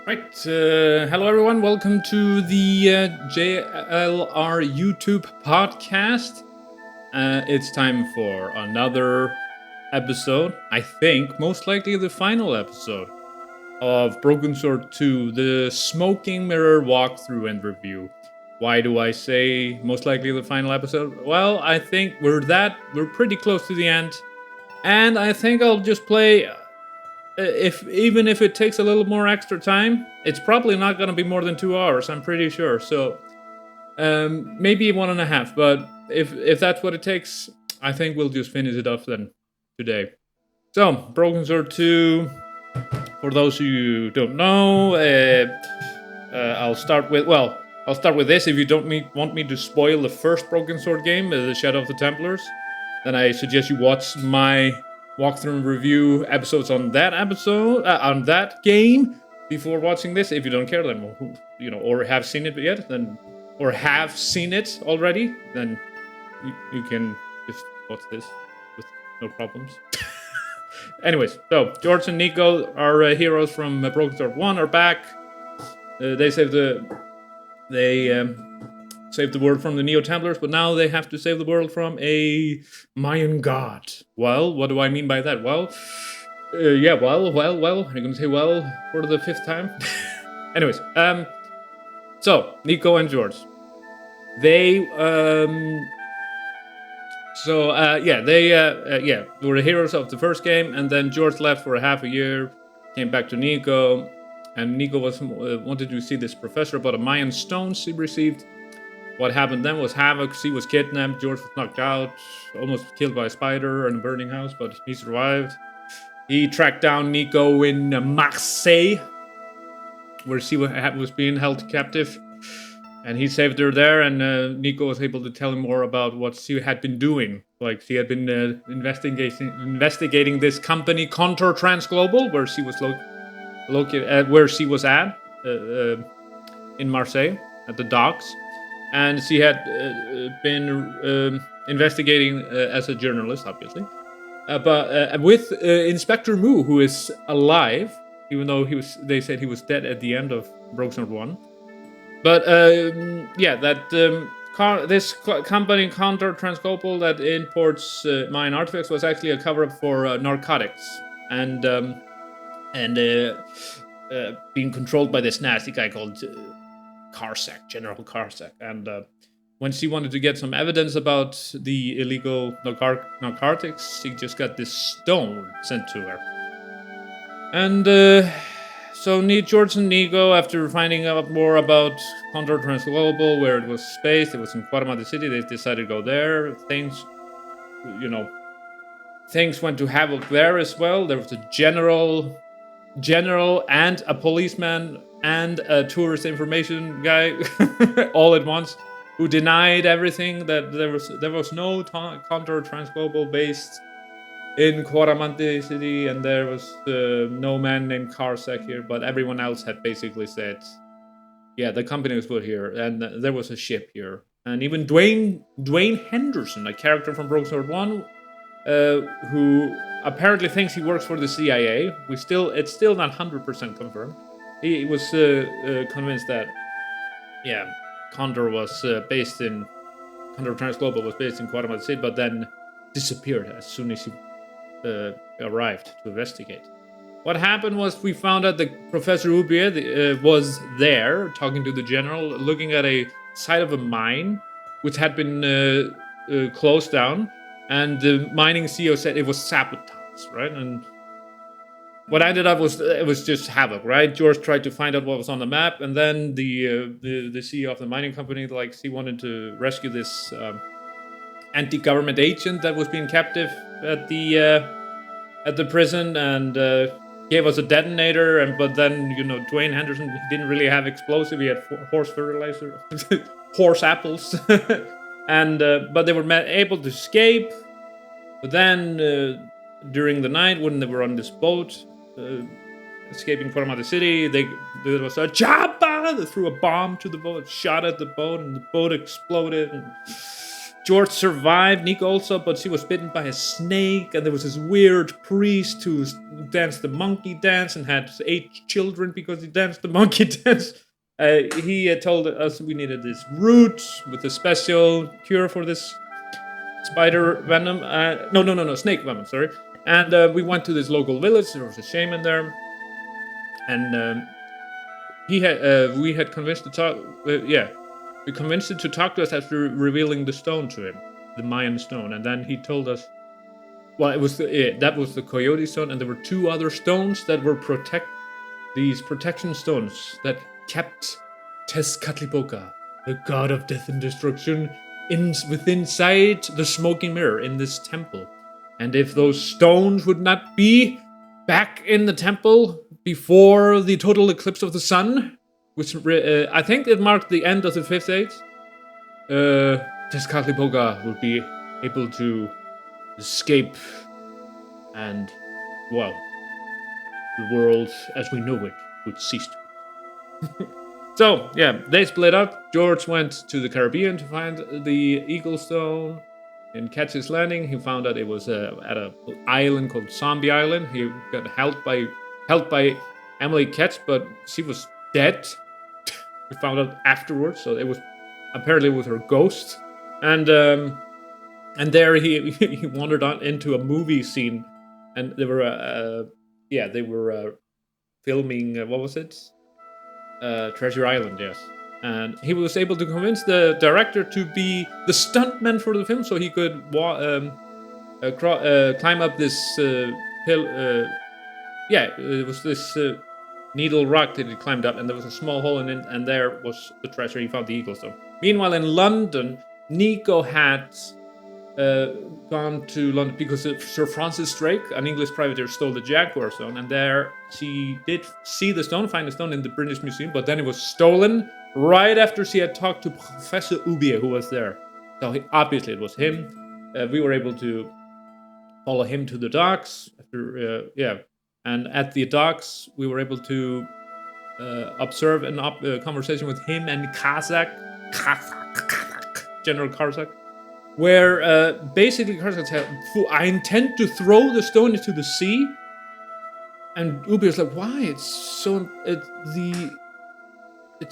Right. Hello, everyone. Welcome to the JLR YouTube podcast. It's time for another episode. I think most likely the final episode of Broken Sword 2, the Smoking Mirror walkthrough and review. Why do I say most likely the final episode? Well, I think we're pretty close to the end, and I think I'll just play even if it takes a little more extra time, it's probably not going to be more than 2 hours. I'm pretty sure. So maybe 1.5. But if that's what it takes, I think we'll just finish it off then today. So Broken Sword 2. For those who don't know, I'll start with this. If you don't want me to spoil the first Broken Sword game, the Shadow of the Templars, then I suggest you watch my walkthrough and review episodes on that game before watching this. If you don't care, then or have seen it yet, or have seen it already, then you can just watch this with no problems. Anyways, so George and Nico, our heroes from Broken Sword 1, are back. They saved the world from the Neo-Templars, but now they have to save the world from a Mayan god. Well, what do I mean by that? Well, I'm going to say well for the 5th time. Anyways, so Nico and George, they were the heroes of the first game, and then George left for a half a year, came back to Nico, and Nico wanted to see this professor about a Mayan stone she received. What happened then was havoc. She was kidnapped. George was knocked out, almost killed by a spider in a burning house, but he survived. He tracked down Nico in Marseille, where she was being held captive, and he saved her there. And Nico was able to tell him more about what she had been doing. Like she had been investigating this company, Contour Transglobal, where she was located, where she was at in Marseille at the docks. And she had been investigating as a journalist, obviously, but with Inspector Moo, who is alive, even though they said he was dead at the end of Broken Sword 1. But this company, Contour Transglobal, that imports Mayan artifacts, was actually a cover-up for narcotics and being controlled by this nasty guy called General Karsak. And when she wanted to get some evidence about the illegal narcotics, she just got this stone sent to her. And so George and Nico, after finding out more about Contour Transglobal, where it was based, it was in Guatemala City, they decided to go there. Things went to havoc there as well. There was a general and a policeman and a tourist information guy all at once, who denied everything, that there was no Contour Transglobal based in Cuaramante City, and there was no man named Karsak here, but everyone else had basically said, yeah, the company was put here, and there was a ship here. And even Dwayne Henderson, a character from Broken Sword 1, who apparently thinks he works for the CIA. It's still not 100% confirmed. He was convinced that, Contour Transglobal was based in Guatemala City, but then disappeared as soon as he arrived to investigate. What happened was we found out that Professor Ubier was there talking to the general, looking at a site of a mine which had been closed down, and the mining CEO said it was sabotage, right? And what ended up was just havoc, right? George tried to find out what was on the map, and then the CEO of the mining company, he wanted to rescue this anti-government agent that was being captive at the prison, and gave us a detonator. But then Dwayne Henderson, he didn't really have explosive. He had horse fertilizer, horse apples, and but they were able to escape. But then during the night, when they were on this boat, escaping Cuaramante City, there was a chapa. They threw a bomb to the boat, shot at the boat, and the boat exploded. And George survived, Nico also, but she was bitten by a snake, and there was this weird priest who danced the monkey dance and had 8 children because he danced the monkey dance. He told us we needed this root with a special cure for this spider venom. No, snake venom, sorry. And we went to this local village. There was a shaman there, and we had convinced to talk. We convinced it to talk to us after revealing the stone to him, the Mayan stone, and then he told us. Well, it was that was the coyote stone, and there were 2 other stones that were these protection stones that kept Tezcatlipoca, the god of death and destruction, inside the smoking mirror in this temple. And if those stones would not be back in the temple before the total eclipse of the sun, which I think it marked the end of the 5th age, Tezcatlipoca would be able to escape, and, well, the world as we know it would cease to. So, yeah, they split up. George went to the Caribbean to find the Eagle Stone. In Ketch's Landing, he found that it was at an island called Zombie Island. He got helped by Emily Ketch, but she was dead. We found out afterwards, so it was apparently with her ghost. And there he wandered on into a movie scene, and they were filming what was it? Treasure Island, yes. And he was able to convince the director to be the stuntman for the film, so he could climb up this hill. It was this needle rock that he climbed up, and there was a small hole in it, and there was the treasure. He found the Eagle Stone. Meanwhile, in London, Nico had gone to London because Sir Francis Drake, an English privateer, stole the Jaguar Stone, and there she did see the stone, find the stone in the British Museum, but then it was stolen right after she had talked to Professor Ubier, who was there. So obviously it was him. We were able to follow him to the docks. And at the docks, we were able to observe a conversation with him and General Karzak, where basically Karzak said, I intend to throw the stone into the sea. And Ubier's like, why? It's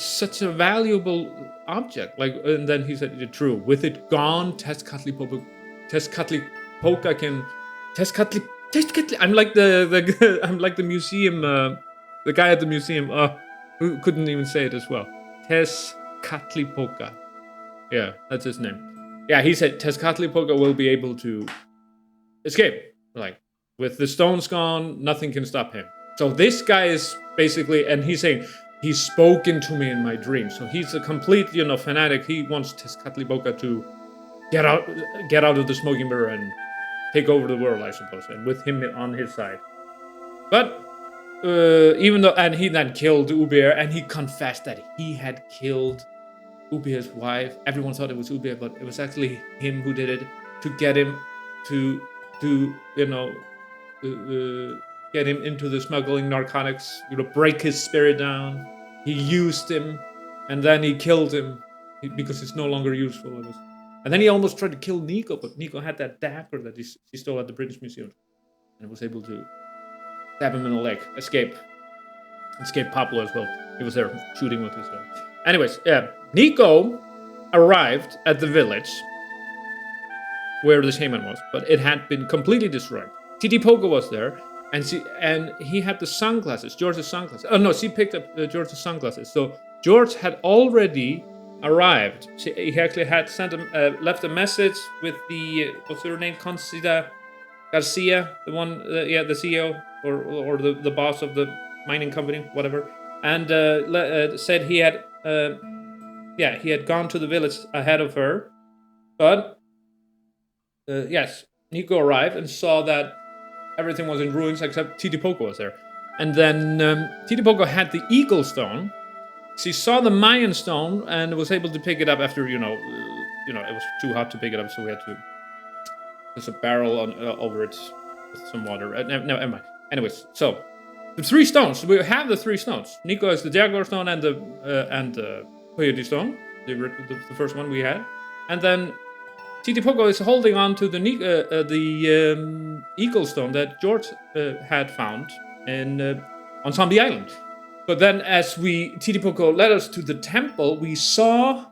such a valuable object. And then he said, true. With it gone, Tezcatlipoca can I'm like the museum, the guy at the museum, who couldn't even say it as well. Tezcatlipoca. Yeah, that's his name. Yeah, he said Tezcatlipoca will be able to escape. With the stones gone, nothing can stop him. So this guy is basically, and he's saying, he's spoken to me in my dreams. So he's a complete, fanatic. He wants Tezcatlipoca to get out of the smoking mirror and take over the world, I suppose, and with him on his side. But and he then killed Ubier, and he confessed that he had killed Ubier's wife. Everyone thought it was Ubier, but it was actually him who did it to get him to get him into the smuggling narcotics, break his spirit down. He used him, and then he killed him because it's no longer useful. And then he almost tried to kill Nico, but Nico had that dagger that he stole at the British Museum, and was able to stab him in the leg, escape Pablo as well. He was there shooting with his gun. Anyways, Nico arrived at the village where the shaman was, but it had been completely destroyed. Titipoco was there, and he had the sunglasses, George's sunglasses. Oh no, she picked up George's sunglasses. So George had already arrived. He actually had left a message with the what's her name, Conchita Garcia, the one, the CEO or the boss of the mining company, whatever, and said he had gone to the village ahead of her, but yes, Nico arrived and saw that everything was in ruins except Titipoco was there, and then Titipoco had the Eagle Stone. She saw the Mayan stone and was able to pick it up after it was too hot to pick it up, so we had to. There's a barrel over it with some water. No, never mind. Anyways, so the 3 stones. We have the 3 stones. Nico has the Jaguar Stone and the Coyote Stone, the first one we had, and then Titipoco is holding on to the eagle stone that George had found on Zombie Island. But then, as Titipoco led us to the temple, we saw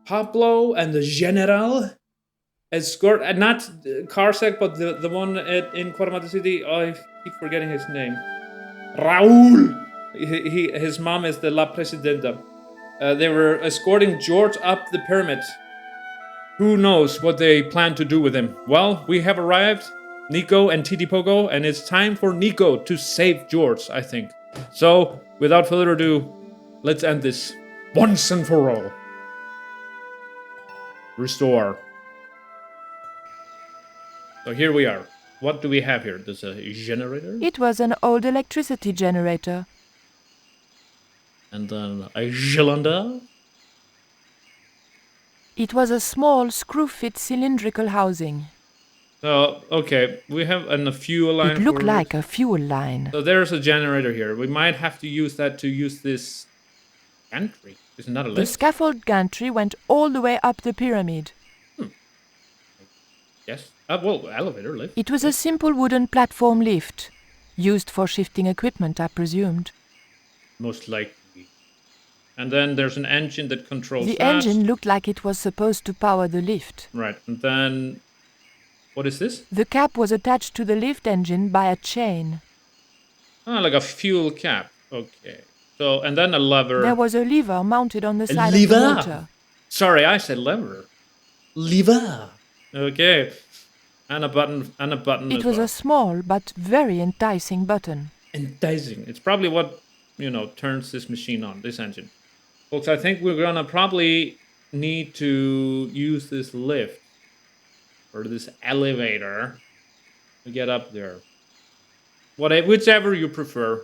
Pablo and the General escort, and not Karsek, but the one in Cuauhtémoc City. Oh, I keep forgetting his name. Raúl. His mom is the La Presidenta. They were escorting George up the pyramid. Who knows what they plan to do with him? Well, we have arrived, Nico and Titipoco, and it's time for Nico to save George, I think. So, without further ado, let's end this once and for all. Restore. So here we are. What do we have here? There's a generator? It was an old electricity generator. And then a cylinder? It was a small, screw-fit cylindrical housing. So, okay, we have a fuel line. It looked like a fuel line. So there's a generator here. We might have to use that to use this gantry. It's not a lift. The scaffold gantry went all the way up the pyramid. Yes. Well, elevator, lift. It was a simple wooden platform lift, used for shifting equipment, I presumed. Most likely. And then there's an engine that controls The that. engine looked like it was supposed to power the lift. Right. And then, what is this? The cap was attached to the lift engine by a chain. Ah, like a fuel cap. Okay. So, and then a lever. There was a lever mounted on the side of the motor. Sorry, I said lever. Lever. Okay. And a button. It was a small but very enticing button. Enticing. It's probably what, turns this machine on, this engine. Folks, I think we're gonna probably need to use this lift or this elevator to get up there. Whichever you prefer.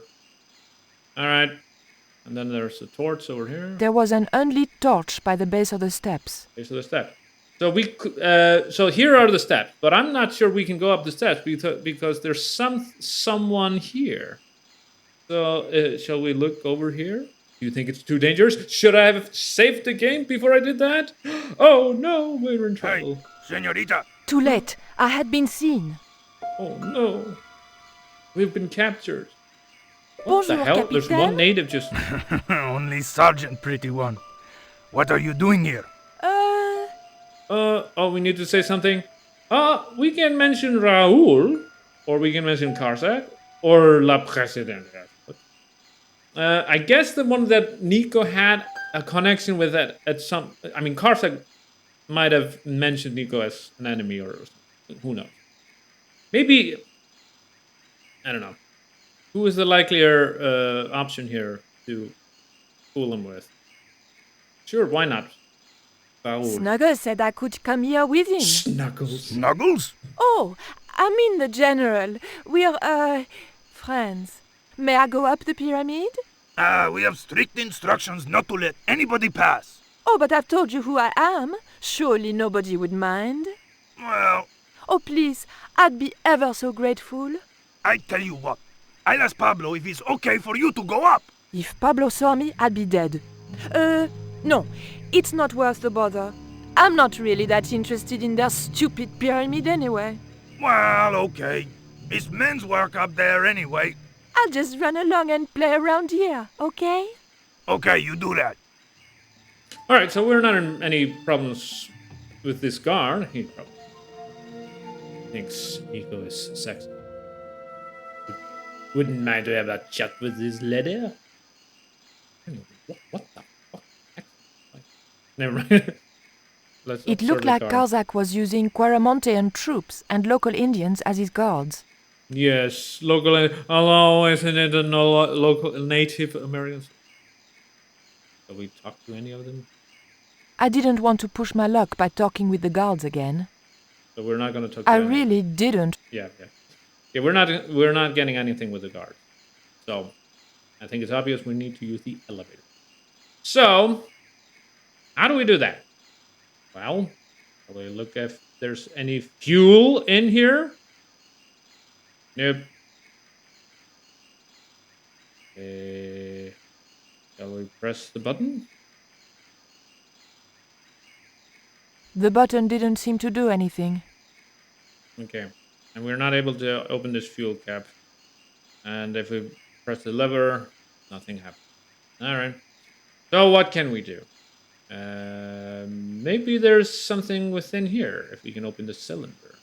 All right. And then there's a torch over here. There was an unlit torch by the base of the steps. Base of the steps. So here are the steps, but I'm not sure we can go up the steps because there's someone here. So shall we look over here? Do you think it's too dangerous? Should I have saved the game before I did that? Oh no, we're in trouble. Hey, señorita. Too late. I had been seen. Oh no. We've been captured. What Bonjour, the hell? Capitaine. There's one native just... Only Sergeant, pretty one. What are you doing here? we need to say something. We can mention Raúl, or we can mention Karsek, or La Presidenta. I guess the one that Nico had a connection with at some... I mean, Karsek might have mentioned Nico as an enemy or something. Who knows? Maybe... I don't know. Who is the likelier option here to fool him with? Sure, why not? Raúl. Snuggles said I could come here with him. Snuggles. Snuggles? Oh, I mean the general. We're, friends. May I go up the pyramid? We have strict instructions not to let anybody pass. Oh, but I've told you who I am. Surely nobody would mind. Well, Oh, please, I'd be ever so grateful. I tell you what. I'll ask Pablo if it's okay for you to go up. If Pablo saw me, I'd be dead. No, it's not worth the bother. I'm not really that interested in their stupid pyramid anyway. Well, okay. It's men's work up there anyway. I'll just run along and play around here, okay? Okay, you do that. All right, so we're not in any problems with this guard. He probably thinks Nico is sexy. Wouldn't mind to have a chat with this lady. Anyway, what the fuck? Never mind. It looked like Karzak was using Cuauhtémocan troops and local Indians as his guards. Yes, local. Although isn't it a local Native Americans? Have we talked to any of them? I didn't want to push my luck by talking with the guards again. So we're not going to talk. To I any. really didn't. Yeah. We're not getting anything with the guard. So I think it's obvious we need to use the elevator. So how do we do that? Well, we look if there's any fuel in here. Nope. Shall we press the button? The button didn't seem to do anything. Okay. And we're not able to open this fuel cap. And if we press the lever, nothing happens. All right. So what can we do? Maybe there's something within here if we can open the cylinder.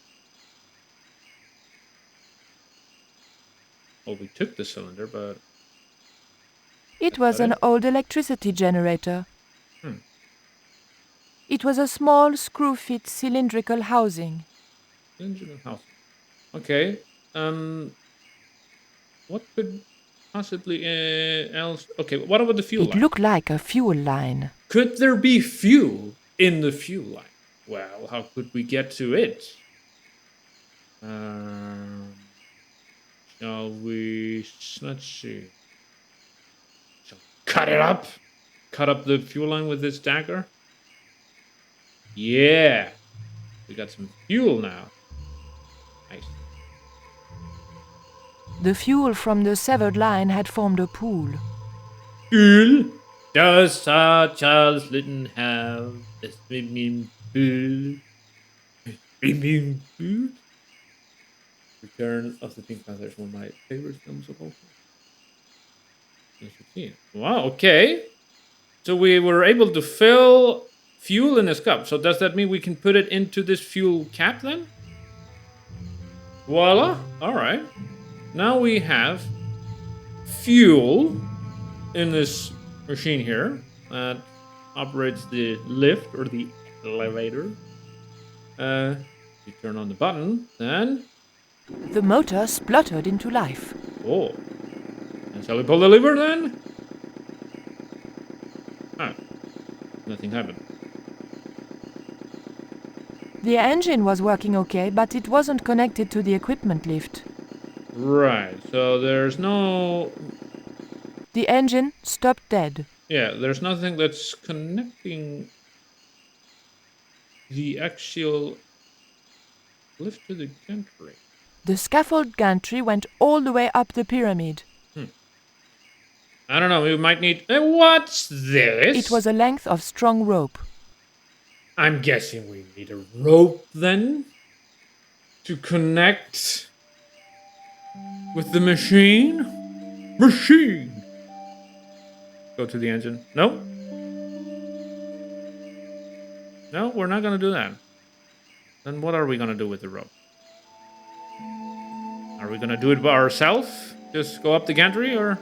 Well, we took the cylinder, but It was an old electricity generator. Hmm. It was a small screw-fit cylindrical housing. Cylindrical housing. Okay. What could possibly else? Okay. What about the fuel It line? looked like a fuel line. Could there be fuel in the fuel line? Well, how could we get to it? Shall we? Let's see. Shall we cut it up? Cut up the fuel line with this dagger? Yeah. We got some fuel now. Nice. The fuel from the severed line had formed a pool. Fuel? Does Charles Litton have a swimming pool? Swimming pool? Return of the Pink Panther is one of my favorite films of all time. Wow, okay. So we were able to fill fuel in this cup. So does that mean we can put it into this fuel cap then? Voila. All right. Now we have fuel in this machine here that operates the lift or the elevator. You turn on the button, then... The motor spluttered into life. Oh. And shall we pull the lever then? Ah. Nothing happened. The engine was working okay, but it wasn't connected to the equipment lift. Right, so there's no... The engine stopped dead. Yeah, there's nothing that's connecting the actual lift to the gantry. The scaffold gantry went all the way up the pyramid. I don't know, we might need... what's this? It was a length of strong rope. I'm guessing we need a rope then to connect with the machine. Machine! Go to the engine. No? No, we're not gonna do that. Then what are we gonna do with the rope? Are we gonna do it by ourselves? Just go up the gantry, or...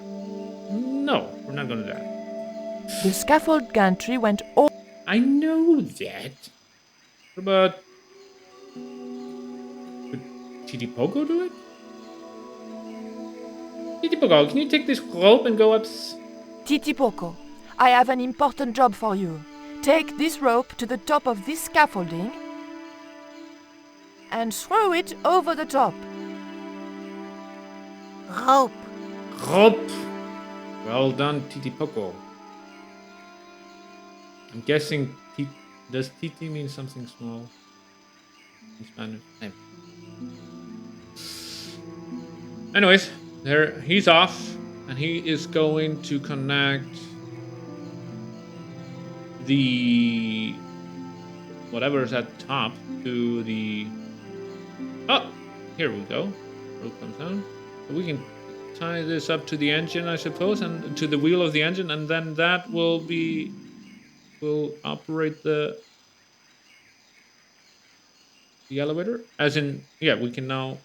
No, we're not gonna do that. The scaffold gantry went all... I know that. What about... Could Titipoco do it? Titipoco, can you take this rope and go up... Titipoco, I have an important job for you. Take this rope to the top of this scaffolding and throw it over the top. Rope. Rope! Well done, Titipoco. I'm guessing... Does Titi mean something small? In Spanish? Anyways, there he's off. And he is going to connect the whatever is at the top to the... Oh, here we go. Rope comes down. We can tie this up to the engine, I suppose, and to the wheel of the engine, and then that will operate the elevator. As in, yeah, we can now,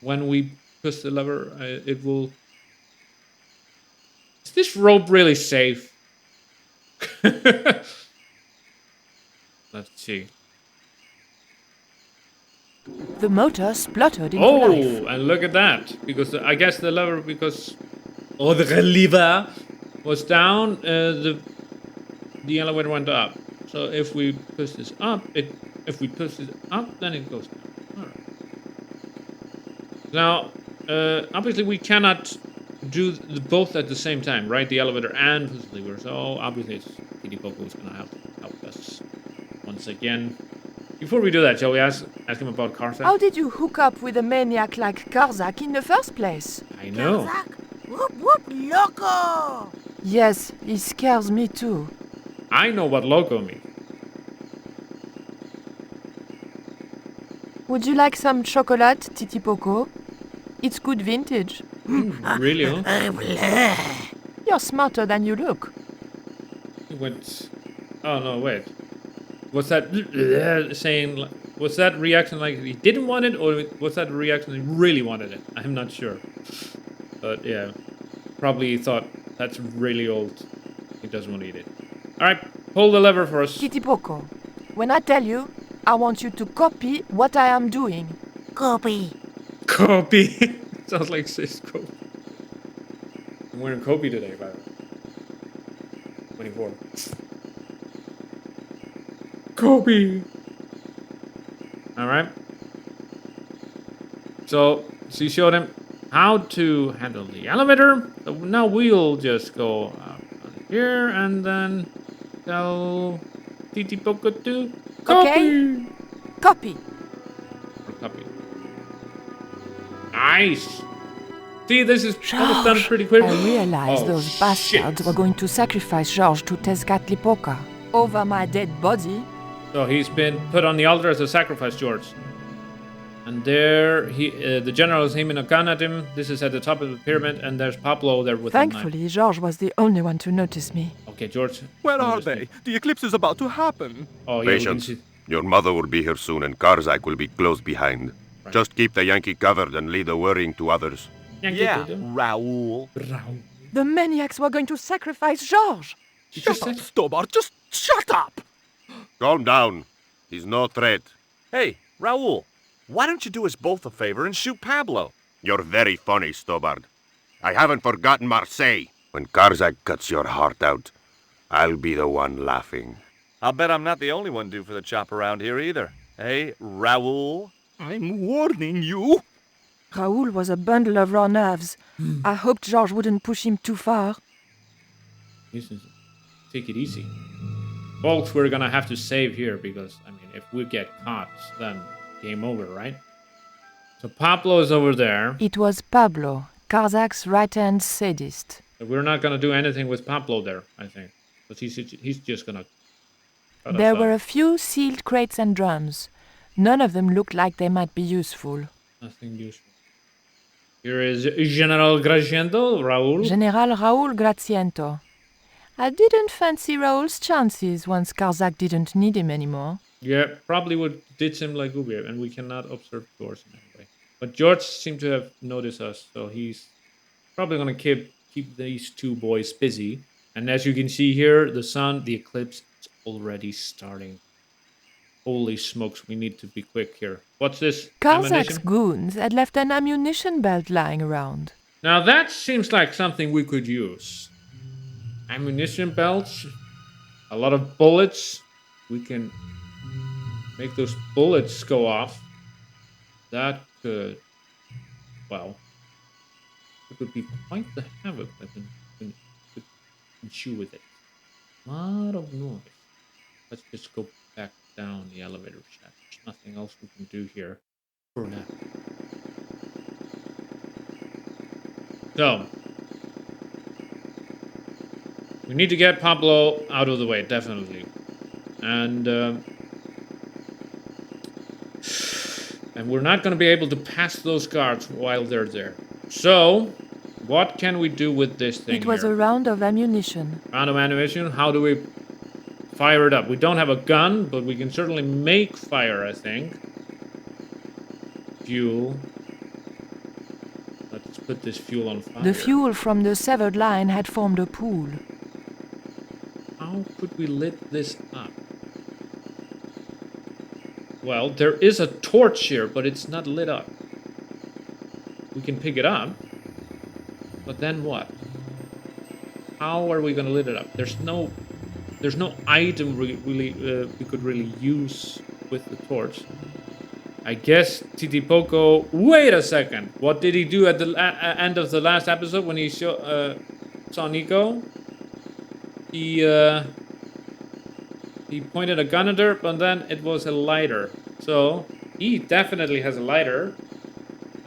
when we push the lever, it will... Is this rope really safe? Let's see. The motor spluttered into life. Oh, and look at that. Because I guess the lever, because... Oh, the lever was down, the elevator went up. So if we push this up, if we push this up, then it goes down. All right. Now, obviously we cannot do both at the same time, right? The elevator and push the lever. So obviously it's Titipoco is gonna have to help us once again. Before we do that, shall we ask him about Karzak? How did you hook up with a maniac like Karzak in the first place? I know. Zack. Whoop whoop loco. Yes, he scares me too. I know what loco means. Would you like some chocolate, Titipoco? It's good vintage. Really, huh? You're smarter than you look. He went. Oh no, wait. Was that saying? Was that reaction like he didn't want it, or was that reaction he really wanted it? I'm not sure. But yeah, probably thought that's really old. He doesn't want to eat it. All right, pull the lever for us. Titipoco, when I tell you, I want you to copy what I am doing. Copy. Copy. Sounds like Cisco. I'm wearing Kobe today, by the way. 24. Kobe. All right. So she showed him how to handle the elevator. So now we'll just go up here and then tell Titipoco to copy. Okay. Copy. Or copy. Nice. See, this is almost done pretty quick. I realized Oh, those shit. bastards were going to sacrifice Georges to Tezcatlipoca over my dead body. So he's been put on the altar as a sacrifice, George. And there, the general is aiming a gun at him. This is at the top of the pyramid, and there's Pablo there with him. Thankfully, Georges was the only one to notice me. Okay, George. Where are notice they? me. The eclipse is about to happen. Oh, yeah, we can Patience. see. Your mother will be here soon, and Karzak will be close behind. Right. Just keep the Yankee covered and leave the worrying to others. Yeah, Raoul. The maniacs were going to sacrifice Georges. Shut up, Stobart. Just shut up. Calm down. He's no threat. Hey, Raoul, why don't you do us both a favor and shoot Pablo? You're very funny, Stobart. I haven't forgotten Marseille. When Karzak cuts your heart out, I'll be the one laughing. I'll bet I'm not the only one due for the chop around here either. Hey, Raoul? I'm warning you. Raoul was a bundle of raw nerves. I hoped Georges wouldn't push him too far. Take it easy. Folks, we're gonna have to save here because, I mean, if we get caught, then game over, right? So Pablo is over there. It was Pablo, Karzak's right-hand sadist. But we're not gonna do anything with Pablo there, I think. But he's just gonna cut There us were off. a few sealed crates and drums. None of them looked like they might be useful. Nothing useful. Here is General Graciendo, Raul. General Raoul Graziento. I didn't fancy Raoul's chances once Karzak didn't need him anymore. Yeah, probably would ditch him like Ubi, and we cannot observe George in any way. But George seemed to have noticed us, so he's probably gonna keep these two boys busy. And as you can see here, the sun, the eclipse is already starting. Holy smokes, we need to be quick here. What's this? Karzak's Ammunition? goons had left an ammunition belt lying around. Now that seems like something we could use. Ammunition belts, a lot of bullets. We can make those bullets go off. That could, well, it would be quite the havoc that could ensue with it. A lot of noise. Let's just go back down the elevator shaft. There's nothing else we can do here for now. So, we need to get Pablo out of the way, definitely. And we're not going to be able to pass those guards while they're there. So, what can we do with this thing It was here? a round of ammunition. Round of ammunition. How do we fire it up? We don't have a gun, but we can certainly make fire, I think. Fuel. Let's put this fuel on fire. The fuel from the severed line had formed a pool. How could we lit this up? Well, there is a torch here, but it's not lit up. We can pick it up, but then what? How are we gonna lit it up? There's no item we could really use with the torch. I guess Titipoco. Wait a second. What did he do at the end of the last episode when he saw Nico? He pointed a gun at her, but then it was a lighter. So he definitely has a lighter.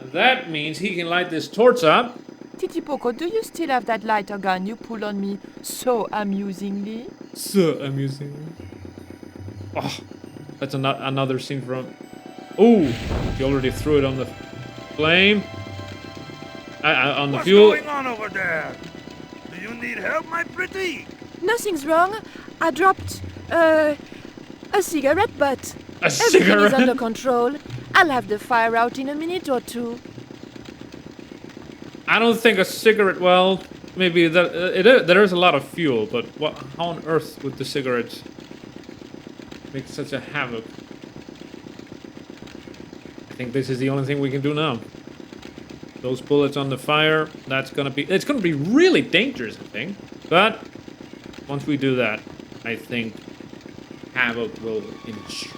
And that means he can light this torch up. Titipoco, do you still have that lighter gun you pulled on me so amusingly? So amusing. Oh, that's another scene from Oh, he already threw it on the flame. On the What's fuel. going on over there? Do you need help, my pretty? Nothing's wrong. I dropped, a cigarette butt. A Everything is cigarette? under control. I'll have the fire out in a minute or two. I don't think a cigarette. Well, maybe there is a lot of fuel, but how on earth would the cigarette make such a havoc? I think this is the only thing we can do now. Those bullets on the fire. It's gonna be really dangerous, I think. But once we do that, I think havoc will inch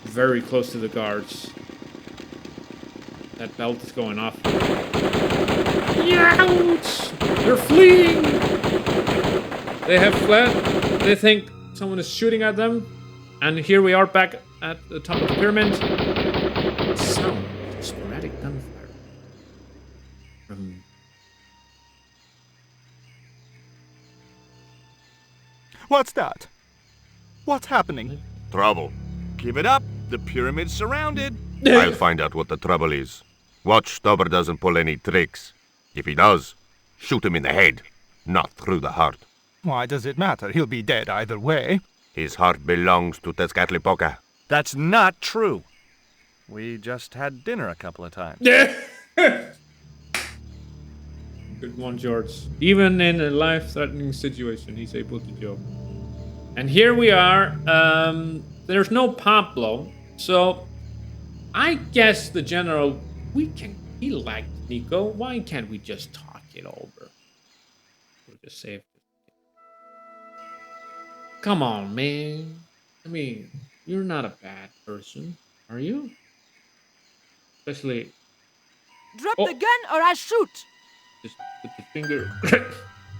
very close to the guards. That belt is going off. Youch! They're fleeing! They have fled. They think someone is shooting at them. And here we are back at the top of the pyramid. Sound of sporadic gunfire. What's that? What's happening? Trouble. Give it up. The pyramid's surrounded. I'll find out what the trouble is. Watch Stubber doesn't pull any tricks. If he does, shoot him in the head, not through the heart. Why does it matter? He'll be dead either way. His heart belongs to Tezcatlipoca. That's not true. We just had dinner a couple of times. Good one, George. Even in a life-threatening situation, he's able to joke. And here we are. There's no Pablo, so I guess the general, he liked Nico. Why can't we just talk it over? We'll just save. Come on, man. I mean, you're not a bad person, are you? Especially, Drop Oh. the gun or I shoot. just put the finger.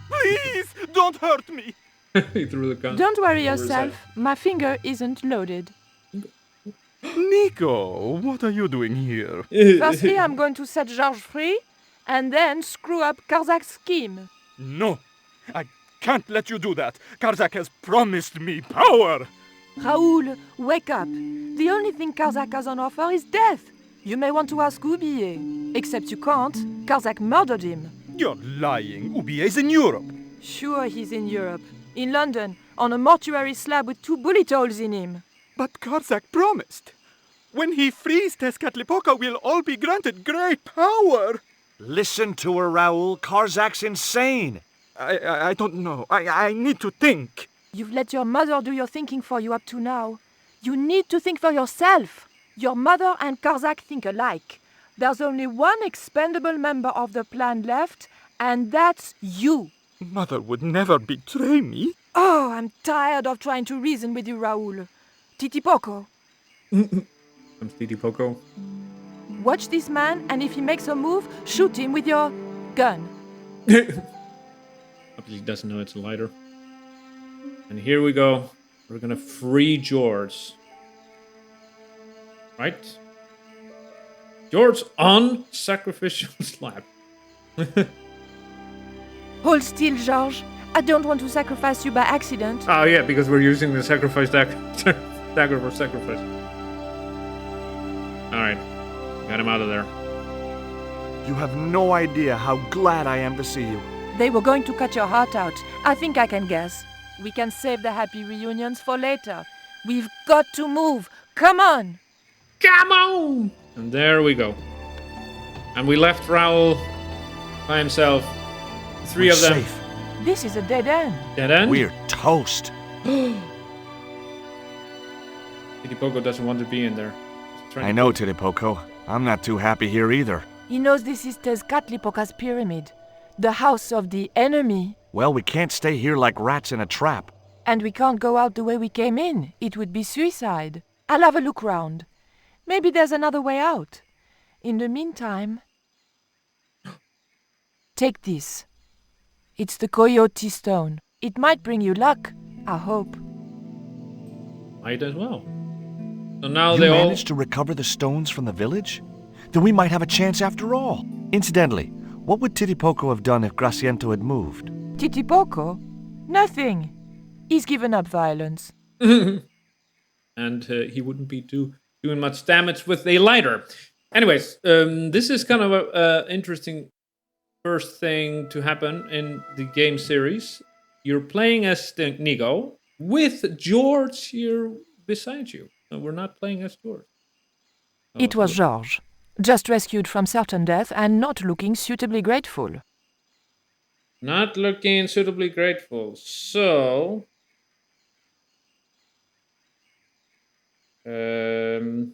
Please, don't hurt me. He threw the gun. Don't worry over his yourself. My finger isn't loaded. Nico, what are you doing here? head. Firstly, I'm going to set Georges free, and then screw up Karzak's scheme. No, I can't let you do that. Karzak has promised me power. Raoul, wake up. The only thing Karzak has on offer is death. You may want to ask Oubier. Except you can't. Karzak murdered him. You're lying. Ubier's in Europe. Sure, he's in Europe. In London, on a mortuary slab with 2 bullet holes in him. But Karzak promised. When he frees Tezcatlipoca, we'll all be granted great power. Listen to her, Raoul. Karzak's insane. I don't know. I need to think. You've let your mother do your thinking for you up to now. You need to think for yourself. Your mother and Karzak think alike. There's only one expendable member of the plan left, and that's you. Mother would never betray me. Oh, I'm tired of trying to reason with you, Raoul. Titipoco, Comes Titipoco. watch this man, and if he makes a move, shoot him with your gun. Obviously doesn't know it's a lighter. And here we go. We're gonna free George. Right? George on sacrificial slab. Hold still, Georges. I don't want to sacrifice you by accident. Oh yeah, because we're using the sacrifice dagger for sacrifice. Alright. Got him out of there. You have no idea how glad I am to see you. They were going to cut your heart out. I think I can guess. We can save the happy reunions for later. We've got to move. Come on! Come on! And there we go. And we left Raoul by himself. Three We're of them. safe. This is a dead end. Dead end? We're toast. Titipoco doesn't want to be in there. He's trying I to- know, Titipoco. I'm not too happy here either. He knows this is Tezcatlipoca's pyramid, the house of the enemy. Well, we can't stay here like rats in a trap. And we can't go out the way we came in. It would be suicide. I'll have a look round. Maybe there's another way out. In the meantime... Take this. It's the Coyote Stone. It might bring you luck, I hope. Might as well. So now You they all... managed to recover the stones from the village? Then we might have a chance after all. Incidentally, what would Titipoco have done if Graciento had moved? Titipoco? Nothing. He's given up violence. and he wouldn't be doing much damage with a lighter. Anyways, this is kind of a interesting first thing to happen in the game series. You're playing as Nico with George here beside you. So we're not playing as George. It was Georges, just rescued from certain death and not looking suitably grateful. Not looking suitably grateful. So... That.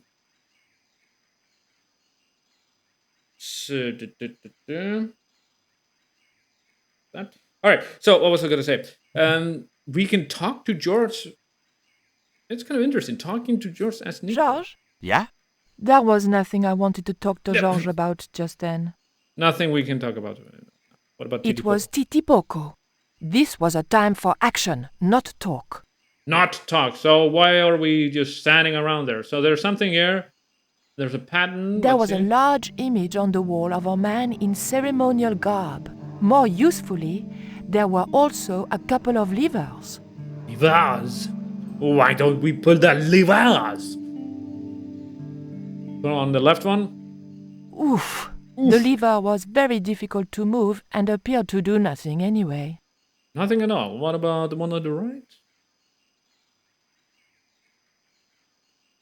All right. So what was I going to say? We can talk to George. It's kind of interesting talking to George as Nico. Georges? Yeah? There was nothing I wanted to talk to Georges about just then. Nothing we can talk about. What about Titipoco? It was Titipoco. This was a time for action, not talk. Not talk. So why are we just standing around there? So there's something here. There's a pattern. There was a large image on the wall of a man in ceremonial garb. More usefully, there were also a couple of levers. Levers? Why don't we pull the levers? So on the left one? Oof. The lever was very difficult to move and appeared to do nothing anyway. Nothing at all. What about the one on the right?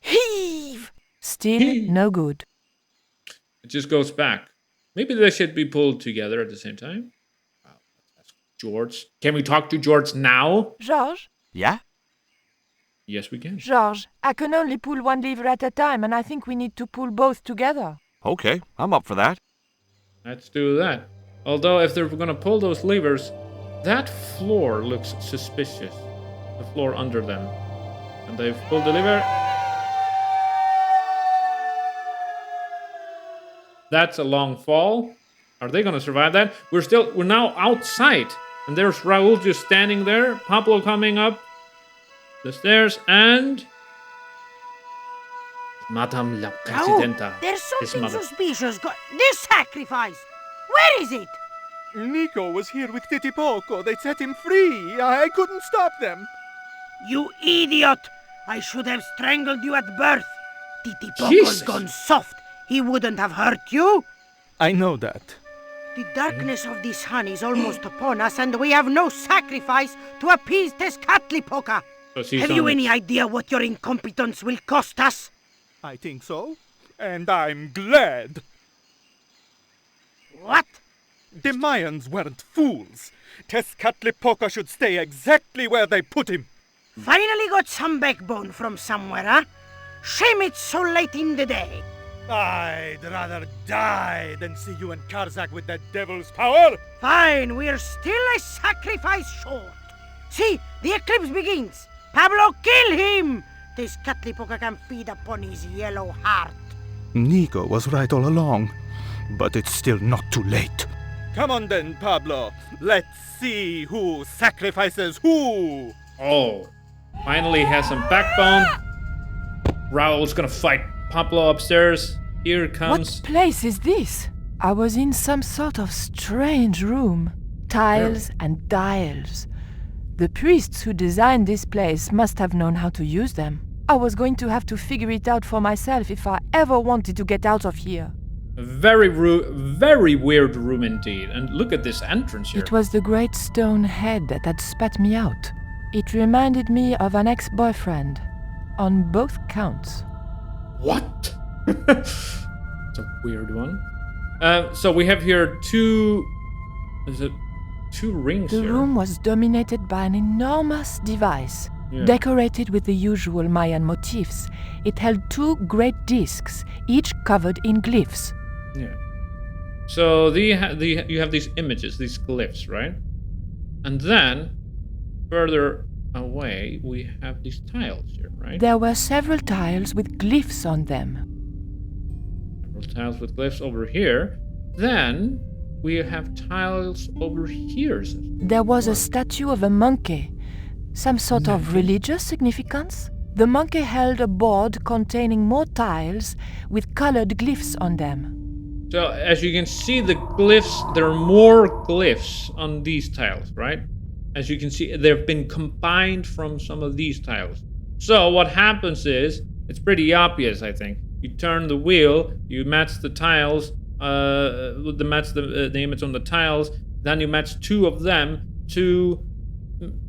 Heave! Still no good. It just goes back. Maybe they should be pulled together at the same time. Wow, let's ask George. Can we talk to George now? Georges? Yeah? Yes, we can. Georges, I can only pull one lever at a time, and I think we need to pull both together. Okay, I'm up for that. Let's do that. Although, if they're going to pull those levers, that floor looks suspicious. The floor under them. And they've pulled the lever. That's a long fall. Are they going to survive that? We're now outside. And there's Raul just standing there. Pablo coming up the stairs. And Madame la Presidenta. There's his something mother. suspicious. This sacrifice! Where is it? Nico was here with Titipoco. They set him free. I couldn't stop them. You idiot! I should have strangled you at birth. Titipoco's Jesus. gone soft. He wouldn't have hurt you. I know that. The darkness of this hun is almost upon us, and we have no sacrifice to appease Tezcatlipoca. So she's Have on you it. any idea what your incompetence will cost us? I think so. And I'm glad. What? The Mayans weren't fools. Tezcatlipoca should stay exactly where they put him. Finally got some backbone from somewhere, huh? Shame it's so late in the day. I'd rather die than see you and Karzak with that devil's power. Fine, we're still a sacrifice short. See, the eclipse begins. Pablo, kill him! Tezcatlipoca can feed upon his yellow heart. Nico was right all along, but it's still not too late. Come on then, Pablo. Let's see who sacrifices who. Oh, finally has some backbone. Raul's gonna fight Pablo upstairs. Here comes. What place is this? I was in some sort of strange room. Tiles and dials. The priests who designed this place must have known how to use them. I was going to have to figure it out for myself if I ever wanted to get out of here. Very weird room indeed. And look at this entrance here. It was the great stone head that had spat me out. It reminded me of an ex-boyfriend. On both counts. What? It's a weird one. So we have here two rings The here. room was dominated by an enormous device. Yeah. Decorated with the usual Mayan motifs, it held two great discs, each covered in glyphs. Yeah. So you have these images, these glyphs, right? And then further away we have these tiles here, right? There were several tiles with glyphs on them. Several tiles with glyphs over here. Then we have tiles over here. There was a statue of a monkey. Some sort of religious significance? The monkey held a board containing more tiles with colored glyphs on them. So as you can see, the glyphs, there are more glyphs on these tiles, right? As you can see, they've been combined from some of these tiles. So what happens is, it's pretty obvious, I think. You turn the wheel, you match the tiles, match the image on the tiles, then you match 2 of them to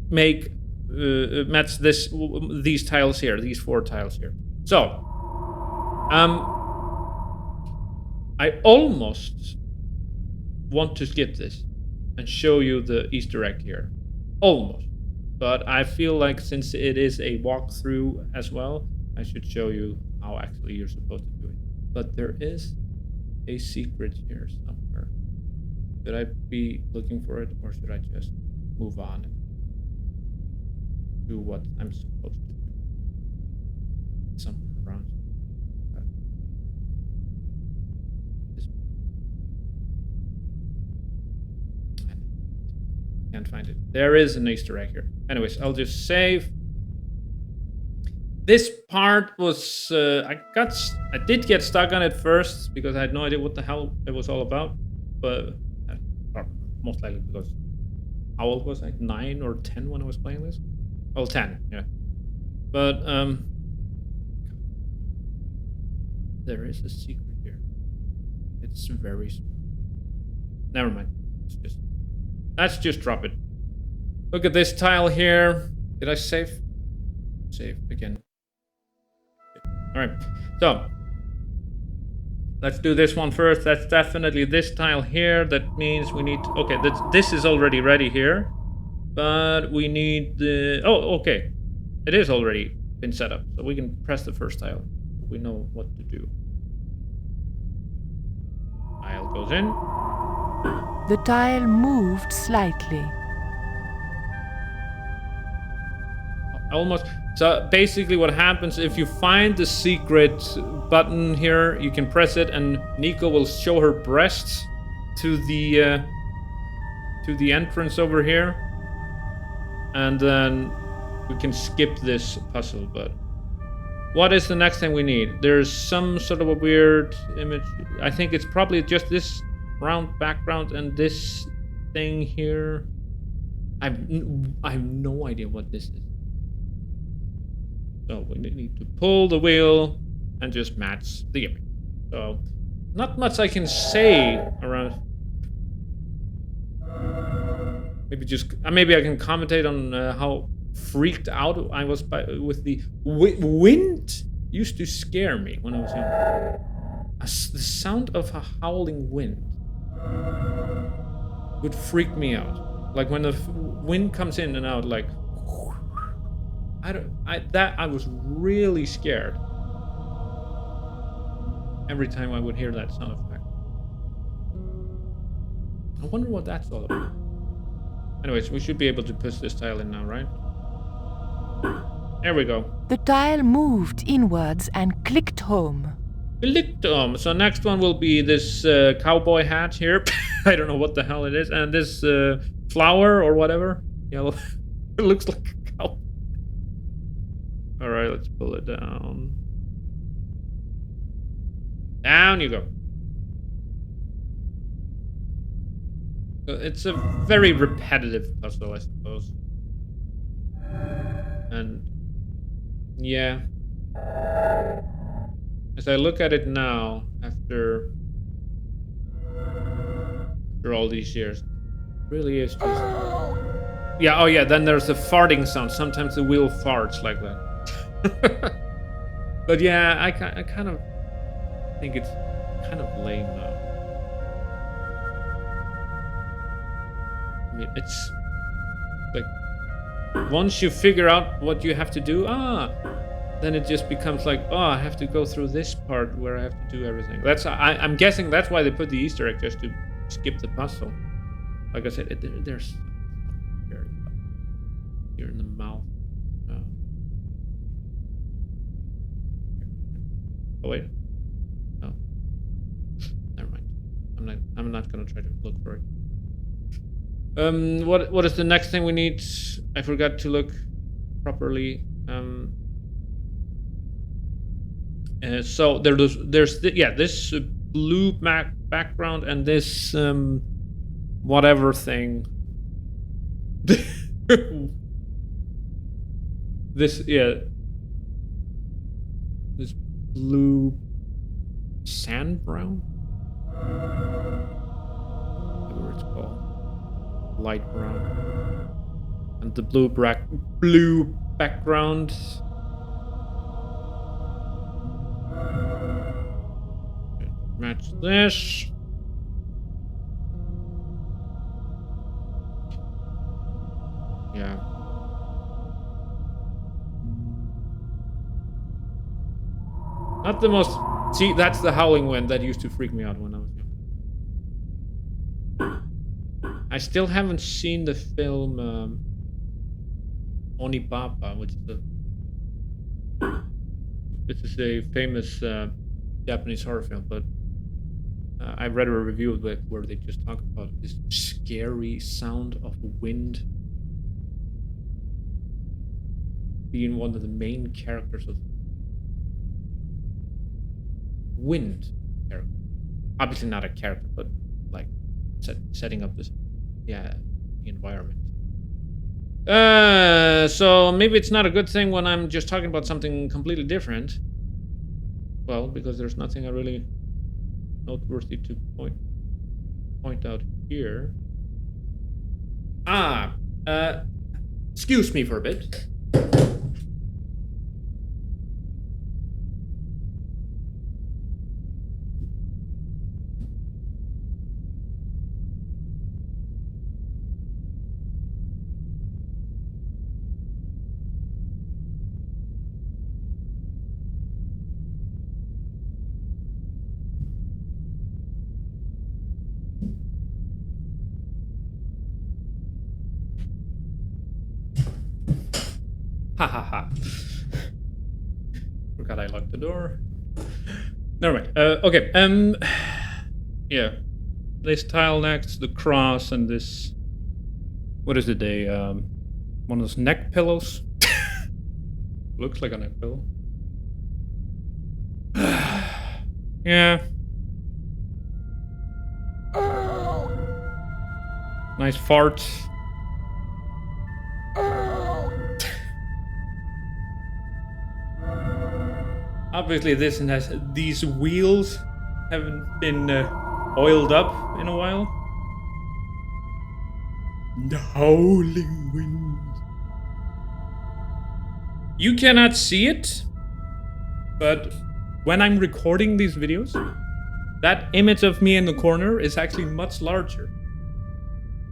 make match these tiles here, these 4 tiles here. So, I almost want to skip this and show you the Easter egg here. Almost. But I feel like since it is a walkthrough as well, I should show you how actually you're supposed to do it. But there is a secret here somewhere. Should I be looking for it, or should I just move on and do what I'm supposed to do? Something around. Can't find it. There is an Easter egg here. Anyways, I'll just save. This part was I did get stuck on it first because I had no idea what the hell it was all about, but most likely because how old was I? 9 or 10 when I was playing this? Oh, 10, yeah. But there is a secret here. It's very small. Never mind. Let's just drop it. Look at this tile here. Did I save? Save again. Alright, so let's do this one first. That's definitely this tile here. That means we need... Okay, this is already ready here. But we need the... Oh, okay. It is already been set up. So we can press the first tile. We know what to do. Tile goes in. The tile moved slightly. Almost. So basically what happens, if you find the secret button here, you can press it and Nico will show her breasts to the entrance over here. And then we can skip this puzzle. But what is the next thing we need? There's some sort of a weird image. I think it's probably just this round background and this thing here. I have no idea what this is. So we need to pull the wheel and just match the image. So not much I can say around. Maybe I can commentate on how freaked out I was with the wind. Used to scare me when I was young. The sound of a howling wind would freak me out. Like when the wind comes in and out, like I was really scared every time I would hear that sound effect. I wonder what that's all about. Anyways, we should be able to push this tile in now, right? There we go. The tile moved inwards and clicked home. Clicked home. So next one will be this cowboy hat here. I don't know what the hell it is. And this flower or whatever. Yellow. It looks like a cow. Alright, let's pull it down. Down you go. It's a very repetitive puzzle, I suppose. And yeah. As I look at it now, after all these years, it really is just... Yeah, oh yeah, then there's the farting sound. Sometimes the wheel farts like that. But yeah, I kind of think it's kind of lame now. I mean, it's like once you figure out what you have to do, then it just becomes like, oh, I have to go through this part where I have to do everything. I'm guessing that's why they put the Easter egg, just to skip the puzzle. Like I said, there's here in the mouth. Oh wait. Oh. Never mind. I'm not gonna try to look for it. What is the next thing we need? I forgot to look properly. So there's this blue background and this whatever thing. blue sand brown? Whatever it's called. Light brown. And the blue background. Match this. Yeah. Not the most... See, that's the howling wind that used to freak me out when I was young. I still haven't seen the film Onibaba, which is a famous Japanese horror film, but I read a review of it where they just talk about this scary sound of wind being one of the main characters of wind character. Obviously not a character, but like setting up this, the environment. So maybe it's not a good thing when I'm just talking about something completely different. Well, because there's nothing I really noteworthy to point out here. Excuse me for a bit. Ha ha ha. Forgot I locked the door. Never mind. Okay. Yeah. This tile next, the cross, and this... What is it? One of those neck pillows? Looks like a neck pillow. Yeah. Nice fart. Obviously, these wheels haven't been oiled up in a while. The howling wind. You cannot see it, but when I'm recording these videos, that image of me in the corner is actually much larger.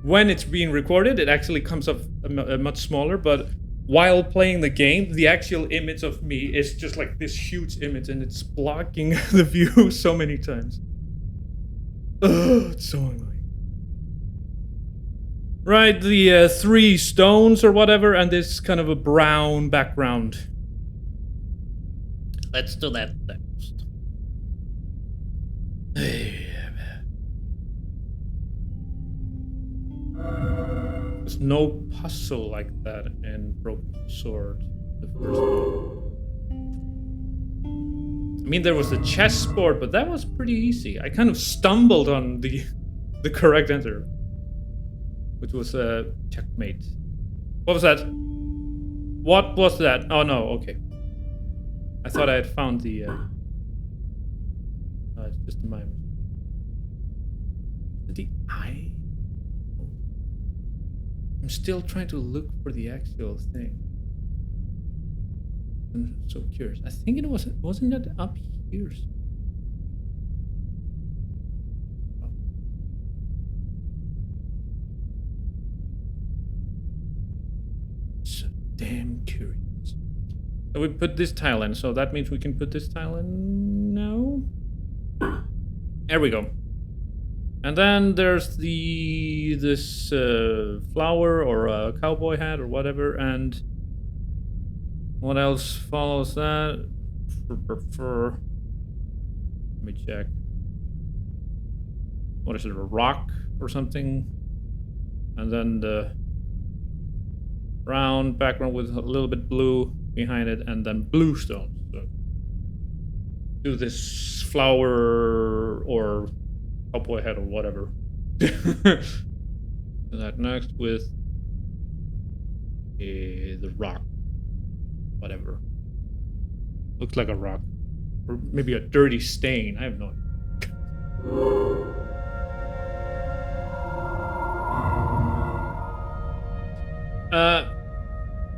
When it's being recorded, it actually comes up much smaller, but while playing the game, the actual image of me is just like this huge image, and it's blocking the view so many times. Ugh, it's so annoying. Right, the 3 stones or whatever, and this kind of a brown background. Let's do that next. There's no puzzle like that in Broken Sword, the first one. I mean, there was the chessboard, but that was pretty easy. I kind of stumbled on the correct answer, which was a checkmate. What was that? What was that? Oh no, okay. I thought I had found the... it's just a mime. The eye? I'm still trying to look for the actual thing. I'm so curious. I think it wasn't it up here? Oh. So damn curious. So we put this tile in, so that means we can put this tile in now. There we go. And then there's this flower or a cowboy hat or whatever, and what else follows that? Let me check. What is it, a rock or something? And then the round background with a little bit blue behind it, and then blue stones. So do this flower or cowboy hat or whatever. That next with the rock. Whatever. Looks like a rock. Or maybe a dirty stain. I have no idea.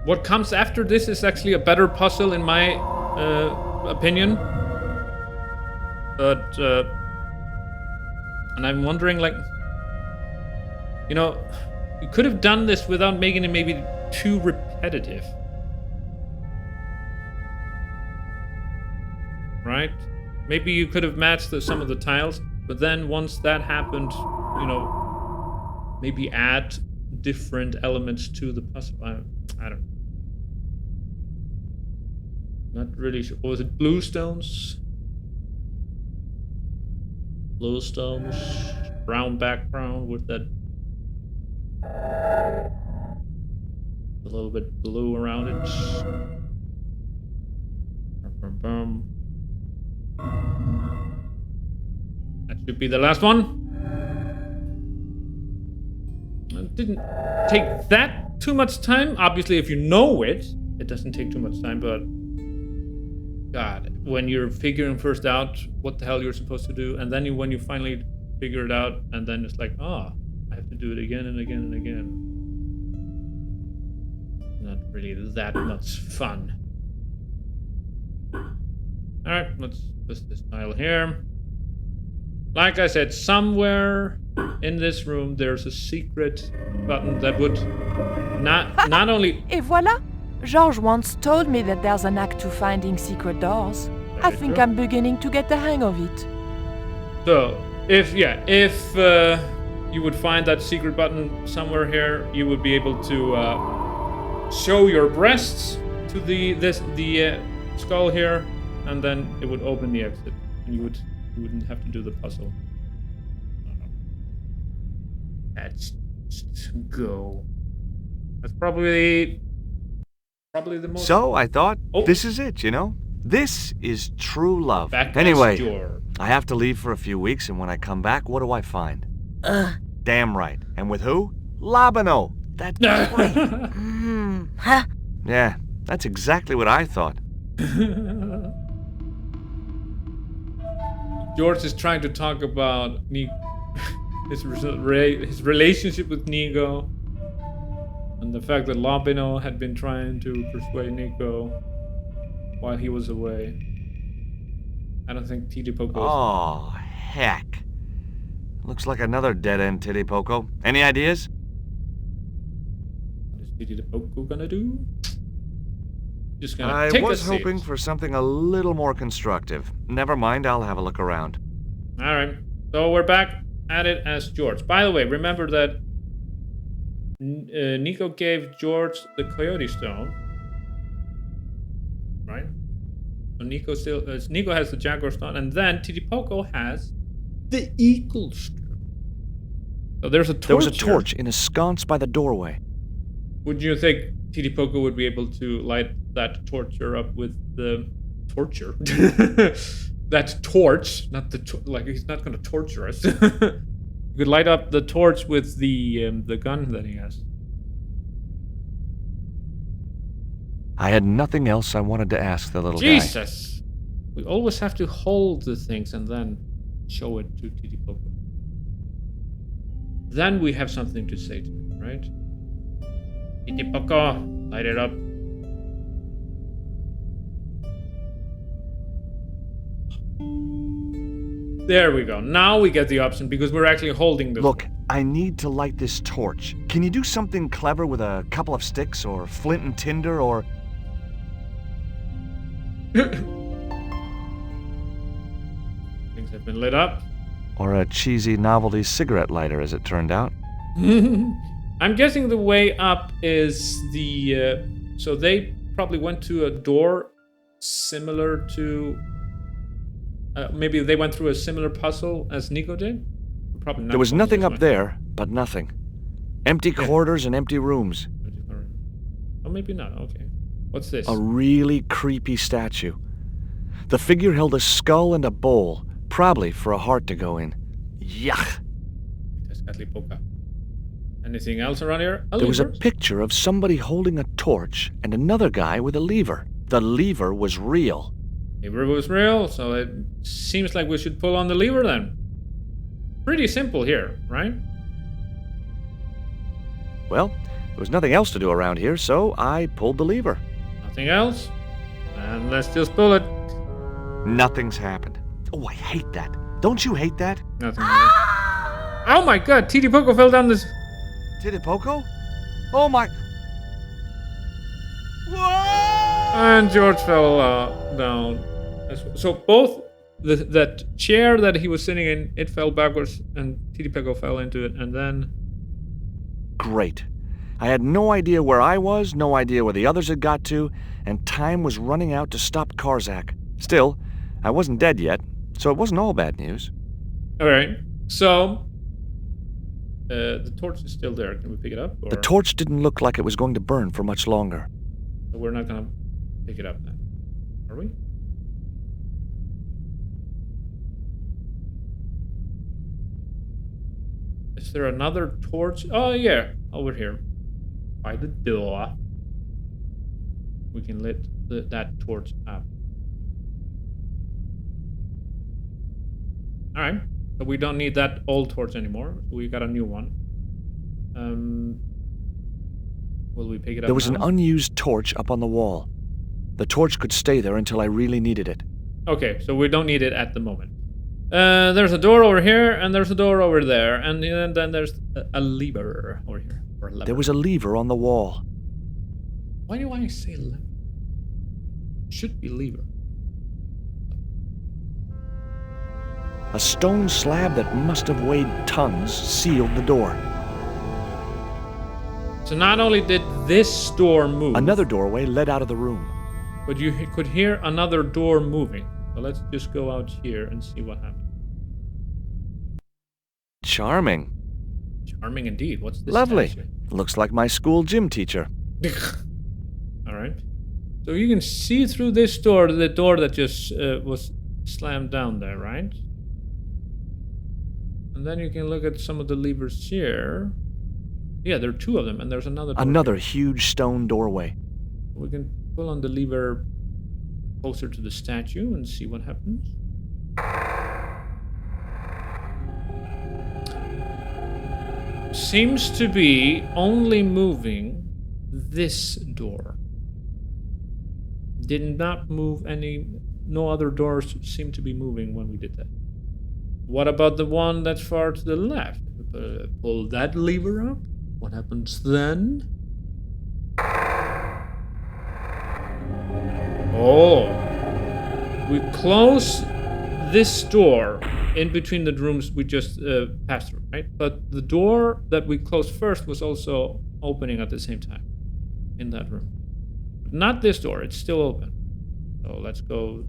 What comes after this is actually a better puzzle in my opinion. But and I'm wondering, like, you know, you could have done this without making it maybe too repetitive. Right? Maybe you could have matched some of the tiles, but then once that happened, you know, maybe add different elements to the puzzle. I don't know. Not really sure. Or was it blue stones? Blue stones, brown background with that a little bit blue around it. That should be the last one. It didn't take that too much time. Obviously, if you know it, it doesn't take too much time, but God, when you're figuring first out what the hell you're supposed to do, and then when you finally figure it out, and then it's like, oh, I have to do it again and again and again. Not really that much fun. Alright, let's put this tile here. Like I said, somewhere in this room there's a secret button that would not only... Et voilà! George once told me that there's an act to finding secret doors. I think true. I'm beginning to get the hang of it. So, if you would find that secret button somewhere here, you would be able to show your breasts to the skull here, and then it would open the exit, and you wouldn't have to do the puzzle. Let's go. That's probably the most. So I thought, Oh. this is it, you know? This is true love. Back Anyway, as George. I have to leave for a few weeks, and when I come back, what do I find? Damn right. And with who? Labano. That's right. Huh? Yeah, that's exactly what I thought. George is trying to talk about his relationship with Nico, and the fact that Labino had been trying to persuade Nico while he was away. I don't think Titipoco. Oh, heck. Looks like another dead-end Titipoco. Any ideas? What is Titipoco gonna do? Just gonna I take was a seat. hoping for something a little more constructive. Never mind, I'll have a look around. All right, so we're back at it as George. By the way, remember that Nico gave George the Coyote Stone, right? So Nico has the Jaguar Stone, and then Titipoco has the Eagle Stone. So there's a torch. There was a here. torch in a sconce by the doorway. Would you think Titipoco would be able to light that torture up with the torture? That torch, not the like he's not going to torture us. You could light up the torch with the gun that he has. I had nothing else I wanted to ask the little guy. Jesus! We always have to hold the things and then show it to Titipoco. Then we have something to say to him, right? Titipoco, light it up. There we go. Now we get the option because we're actually holding the. Look, I need to light this torch. Can you do something clever with a couple of sticks or flint and tinder or... Things have been lit up. Or a cheesy novelty cigarette lighter, as it turned out. I'm guessing the way up is the. So they probably went to a door similar to. Maybe they went through a similar puzzle as Nico did. Probably not. There was nothing this up way. there, but nothing. Empty corridors and empty rooms. Oh, maybe not. Okay. What's this? A really creepy statue. The figure held a skull and a bowl, probably for a heart to go in. Yuck! Tezcatlipoca. Anything else around here? There was a Levers? picture of somebody holding a torch and another guy with a lever. The lever was real. Lever was real, so it seems like we should pull on the lever then. Pretty simple here, right? Well, there was nothing else to do around here, so I pulled the lever. Nothing else? And let's just pull it. Nothing's happened. Oh, I hate that. Don't you hate that? Nothing. Oh my god, Titipoco fell down this. Titipoco? Oh my... Whoa! And George fell down. So both that chair that he was sitting in, it fell backwards, and Titipoco fell into it, and then... Great. I had no idea where I was, no idea where the others had got to, and time was running out to stop Karzak. Still, I wasn't dead yet, so it wasn't all bad news. Alright, so... the torch is still there. Can we pick it up? Or... The torch didn't look like it was going to burn for much longer. So we're not gonna pick it up then. Are we? Is there another torch? Oh yeah, over here. By the door. We can lit that torch up. Alright. So we don't need that old torch anymore. We got a new one. Will we pick it up? There was now? an unused torch up on the wall. The torch could stay there until I really needed it. Okay, so we don't need it at the moment. There's a door over here, and there's a door over there, and then there's a lever over here. Or a lever. There was a lever on the wall. Why do I say lever? Should be lever. A stone slab that must have weighed tons sealed the door. So not only did this door move... Another doorway led out of the room. But you could hear another door moving. So let's just go out here and see what happens. Charming. Charming indeed. What's this? Lovely. statue? Looks like my school gym teacher. Alright. So you can see through this door, the door that just was slammed down there, right? And then you can look at some of the levers here. Yeah, there are two of them, and there's another door Another here. huge stone doorway. We can pull on the lever closer to the statue and see what happens. Seems to be only moving this door. Did not move no other doors seem to be moving when we did that. What about the one that's far to the left? Pull that lever up. What happens then? Oh. We close this door in between the rooms we just passed through, right? But the door that we closed first was also opening at the same time in that room. But not this door, it's still open. So let's go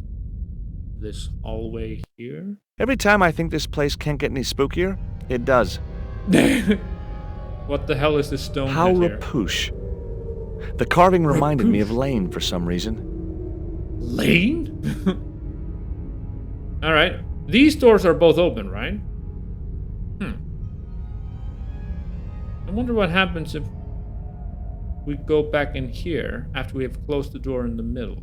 this hallway here. Every time I think this place can't get any spookier, it does. What the hell is this stone How head here? rapoosh. The carving reminded me of Lane for some reason. Lane? Alright. These doors are both open, right? I wonder what happens if we go back in here after we have closed the door in the middle.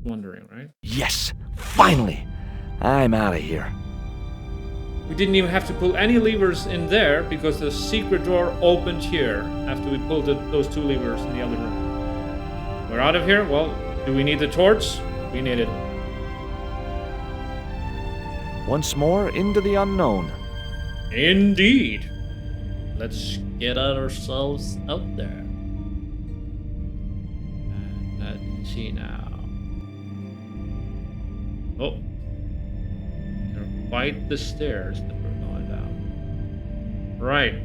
Wondering, right? Yes! Finally! I'm out of here. We didn't even have to pull any levers in there because the secret door opened here after we pulled those two levers in the other room. We're out of here. Well, do we need the torch? We need it. Once more into the unknown. Indeed. Let's get ourselves out there. And let's see now. Oh. They're quite the stairs that we're going down. Right.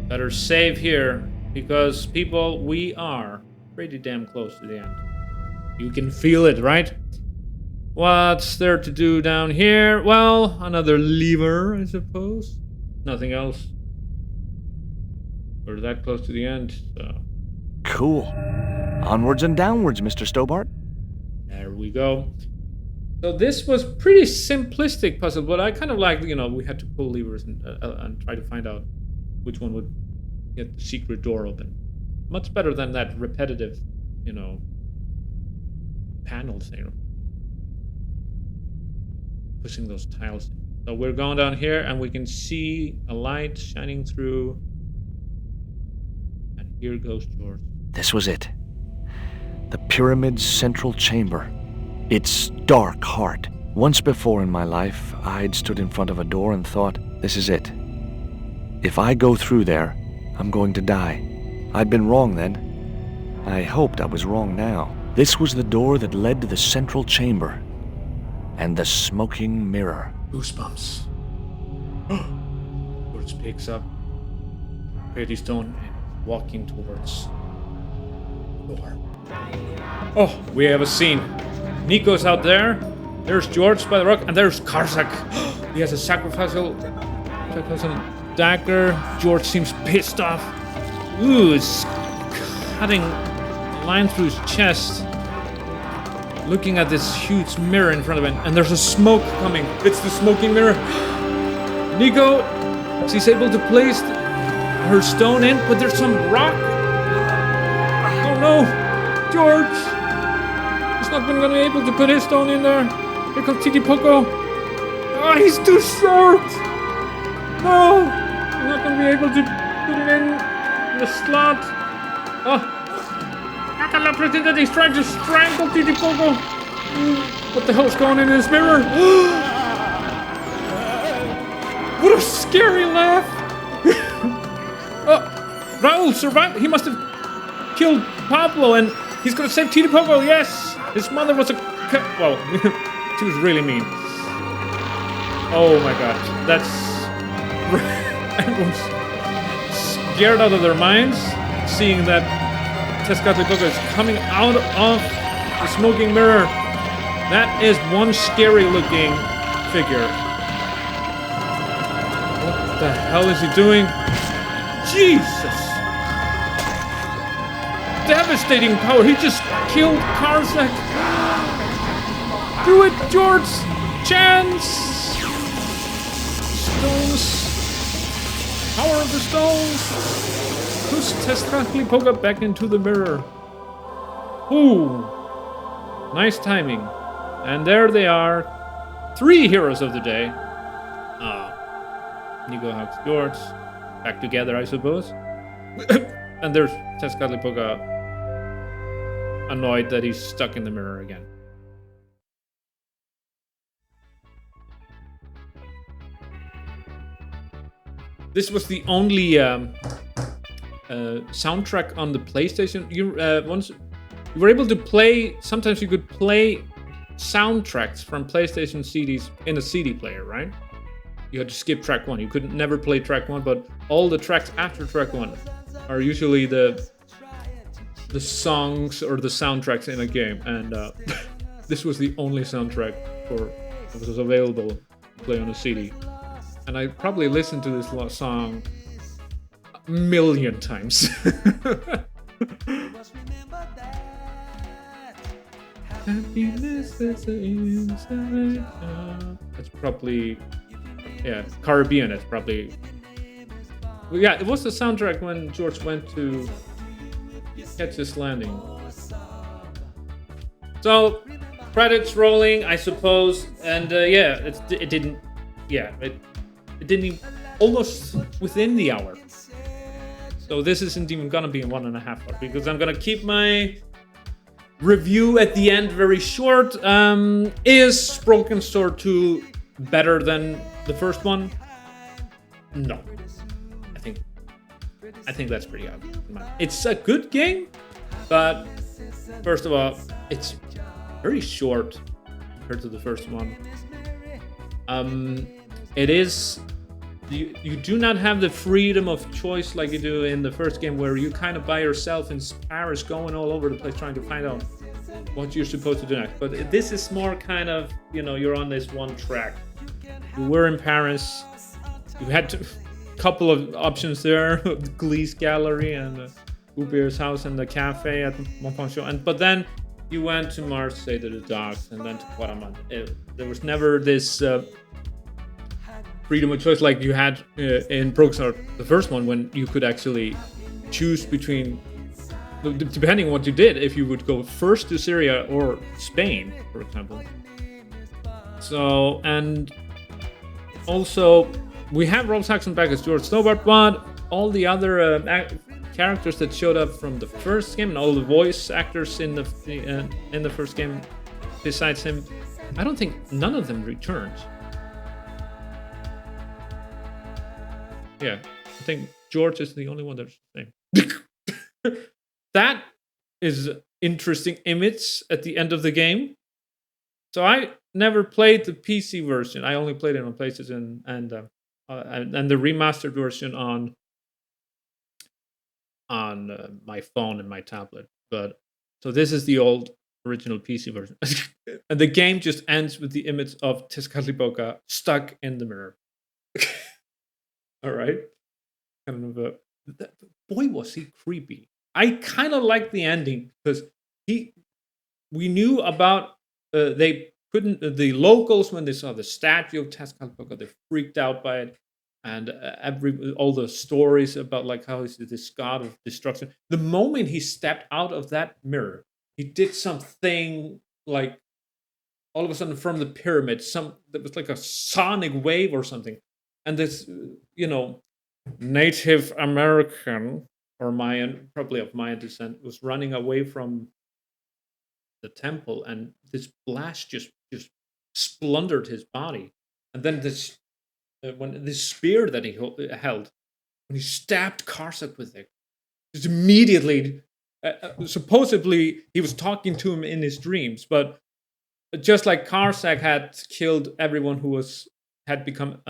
Better save here, because people, we are pretty damn close to the end. You can feel it, right? What's there to do down here? Well, another lever, I suppose. Nothing else. We're that close to the end, so... Cool. Onwards and downwards, Mr. Stobart. There we go. So this was pretty simplistic puzzle, but I kind of like, we had to pull levers and try to find out which one would get the secret door open. Much better than that repetitive, panels here. Pushing those tiles. So we're going down here and we can see a light shining through. And here goes George. This was it. The pyramid's central chamber. Its dark heart. Once before in my life, I'd stood in front of a door and thought, this is it. If I go through there, I'm going to die. I'd been wrong then. I hoped I was wrong now. This was the door that led to the central chamber. And the smoking mirror. Goosebumps. George picks up Pretty Stone and walking towards the door. Oh, we have a scene. Nico's out there. There's George by the rock, and there's Karzak. He has a sacrificial dagger. George seems pissed off. Ooh, it's cutting a line through his chest. Looking at this huge mirror in front of him, and there's a smoke coming. It's the smoking mirror. Nico, she's able to place her stone in, but there's some rock. Oh no, George! He's not going to be able to put his stone in there. Here comes Titipoco. Oh, he's too short! No! He's not going to be able to put it in the slot. Oh! Akala pretended he's trying to strangle Titipoco. What the hell's going in this mirror? What a scary laugh! Oh, Raul survived. He must have killed Pablo, and he's gonna save Titipoco. Yes, his mother was a well, she was really mean. Oh my God, that's everyone's scared out of their minds, seeing that Tezcatlipoca is coming out of the smoking mirror. That is one scary looking figure. What the hell is he doing? Jesus! Devastating power. He just killed Karzak. Do it, George! Chance! Stones. Power of the stones. Push Tezcatlipoca back into the mirror. Ooh. Nice timing. And there they are. 3 heroes of the day. Nico hugs George. Back together, I suppose. And there's Tezcatlipoca annoyed that he's stuck in the mirror again. This was the only soundtrack on the PlayStation. Once you were able to play. Sometimes you could play soundtracks from PlayStation CDs in a CD player, right? You had to skip track 1. You could never play track 1, but all the tracks after track 1 are usually the songs or the soundtracks in a game. And this was the only soundtrack that was available to play on a CD. And I probably listened to this song a million times. Happiness is inside. That's probably, yeah, Caribbean. That's probably, well, yeah. It was the soundtrack when George went to catch his landing. So credits rolling, I suppose, and yeah, it didn't even, almost within the hour. So this isn't even gonna be in 1.5 hours because I'm gonna keep my review at the end very short. Is Broken Sword 2 better than the first one? No. I think that's pretty obvious. It's a good game, but first of all, it's very short compared to the first one. It is. You do not have the freedom of choice like you do in the first game, where you kind of by yourself in Paris going all over the place trying to find out what you're supposed to do next. But this is more kind of, you're on this one track. You were in Paris. You had a couple of options there, Glee's Gallery and Ubir's house and the cafe at Montpension. But then you went to Marseille to the docks and then to Guatemala. There was never this freedom of choice like you had in Broken Sword, the first one, when you could actually choose between depending on what you did, if you would go first to Syria or Spain, for example. So, and also, we have Rob Saxon back as George Snowbart, but all the other characters that showed up from the first game and all the voice actors in the first game, besides him, I don't think none of them returned. Yeah, I think George is the only one that's the same. That is interesting image at the end of the game. So I never played the PC version. I only played it on PlayStation and the remastered version on my phone and my tablet. But so this is the old original PC version. And the game just ends with the image of Tezcatlipoca stuck in the mirror. All right. Kind of boy, was he creepy. I kind of like the ending because we knew about they couldn't the locals when they saw the statue of Tezcatlipoca, they freaked out by it, and all the stories about like how he's this god of destruction. The moment he stepped out of that mirror, he did something like all of a sudden from the pyramid, that was like a sonic wave or something, and this Native American or Mayan, probably of Mayan descent, was running away from the temple, and this blast just splundered his body. And then this spear that he held, when he stabbed Karsak with it, just immediately, supposedly he was talking to him in his dreams, but just like Karsak had killed everyone who had become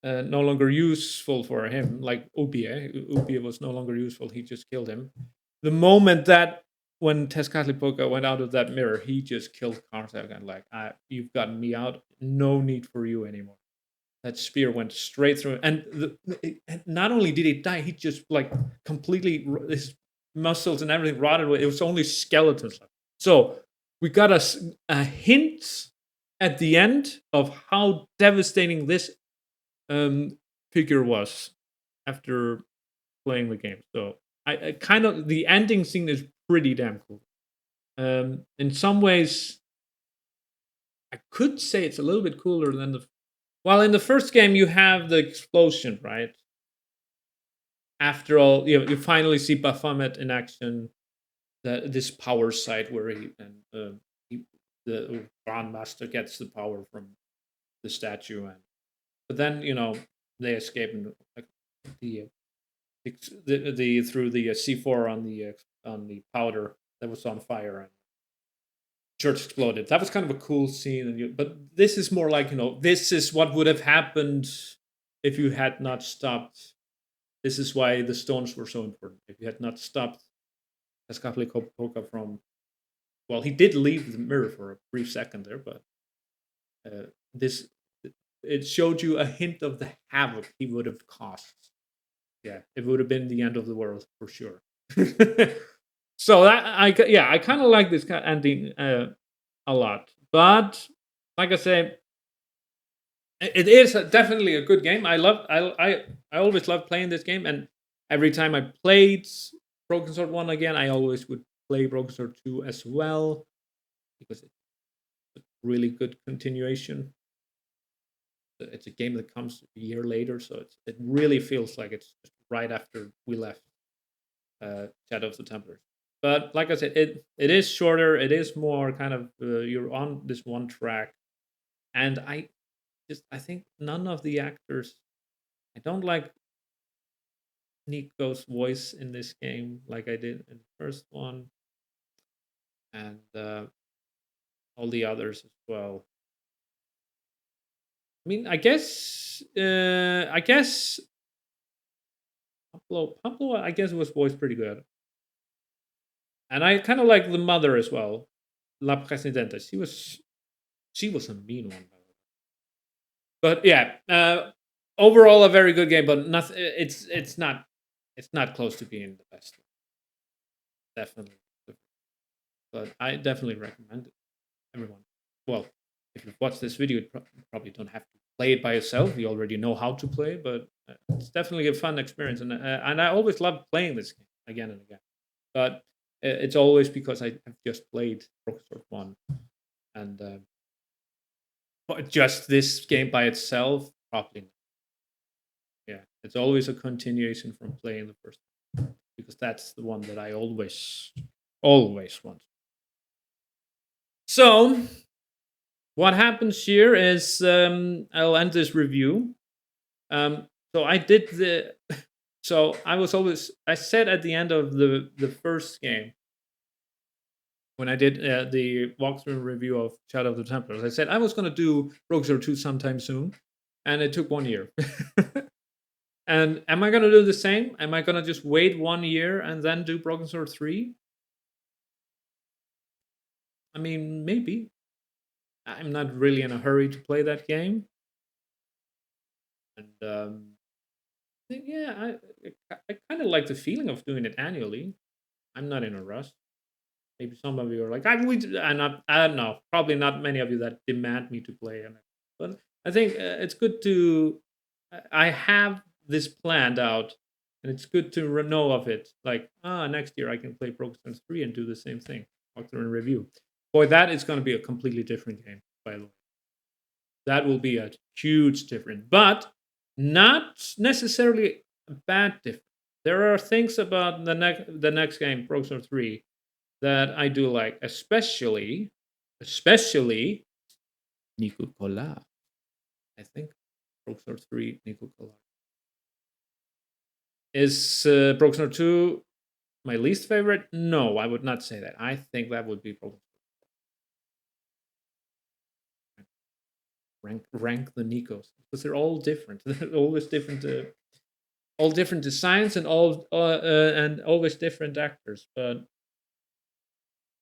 no longer useful for him, like Ubie was no longer useful, he just killed him. The moment that when Tezcatlipoca went out of that mirror, he just killed Karsak and like, you've gotten me out, no need for you anymore. That spear went straight through him. And not only did he die, he just like completely, his muscles and everything rotted away. It was only skeletons left. So we got a hint at the end of how devastating this figure was after playing the game. So I kind of, the ending scene is pretty damn cool. In some ways, I could say it's a little bit cooler than in the first game you have the explosion, right? After all, you finally see Baphomet in action, this power site where the Grandmaster gets the power from the statue, but then they escape and like through the C4 on the powder that was on fire and church exploded. That was kind of a cool scene, but this is more like this is what would have happened if you had not stopped. This is why the stones were so important. If you had not stopped Tezcatlipoca from, well, he did leave the mirror for a brief second there, but it showed you a hint of the havoc he would have caused. Yeah, it would have been the end of the world for sure. So I kind of like this kind of ending a lot. But like I say, it is definitely a good game. I always love playing this game, and every time I played Broken Sword 1 again, I always would play Broken Sword 2 as well, because it's a really good continuation. It's a game that comes a year later, so it really feels like it's just right after we left Shadow of the Templars. But like I said, it is shorter. It is more kind of you're on this one track, and I think none of the actors. I don't like Nico's voice in this game like I did in the first one, and all the others as well. I mean, I guess Pablo, I guess was voiced pretty good, and I kind of like the mother as well, La Presidenta. She was a mean one, by the way. But yeah, overall a very good game, but nothing. It's not close to being the best. Definitely, but I definitely recommend it, everyone. Well, if you've watched this video, you probably don't have to play it by yourself. You already know how to play, but it's definitely a fun experience, and I always love playing this game. again and again. But it's always because I have just played Broken Sword 1. And but just this game by itself, probably not. Yeah, it's always a continuation from playing the first one, because that's the one that I always want. So, what happens here is I'll end this review. So I did the. So I said at the end of the first game, when I did the walkthrough review of Shadow of the Templars, I said I was going to do Broken Sword 2 sometime soon, and it took 1 year. And am I going to do the same? Am I going to just wait 1 year and then do Broken Sword 3? I mean, maybe. I'm not really in a hurry to play that game. And yeah, I kind of like the feeling of doing it annually. I'm not in a rush. Maybe some of you are like, I don't know. Probably not many of you that demand me to play. But I think it's good to. I have this planned out, and it's good to know of it. Like, next year I can play Broken Sword 3 and do the same thing, walk through and review. Boy, that is going to be a completely different game, by the way. That will be a huge difference, but not necessarily a bad difference. There are things about the next game, Broken Sword 3, that I do like, especially Nico Collab. I think Broken Sword 3, Nico Collab. Is Broken Sword 2 my least favorite? No, I would not say that. I think that would be Broken Sword. Rank the Nikos, because they're all different. They're always different. All different designs and and always different actors. But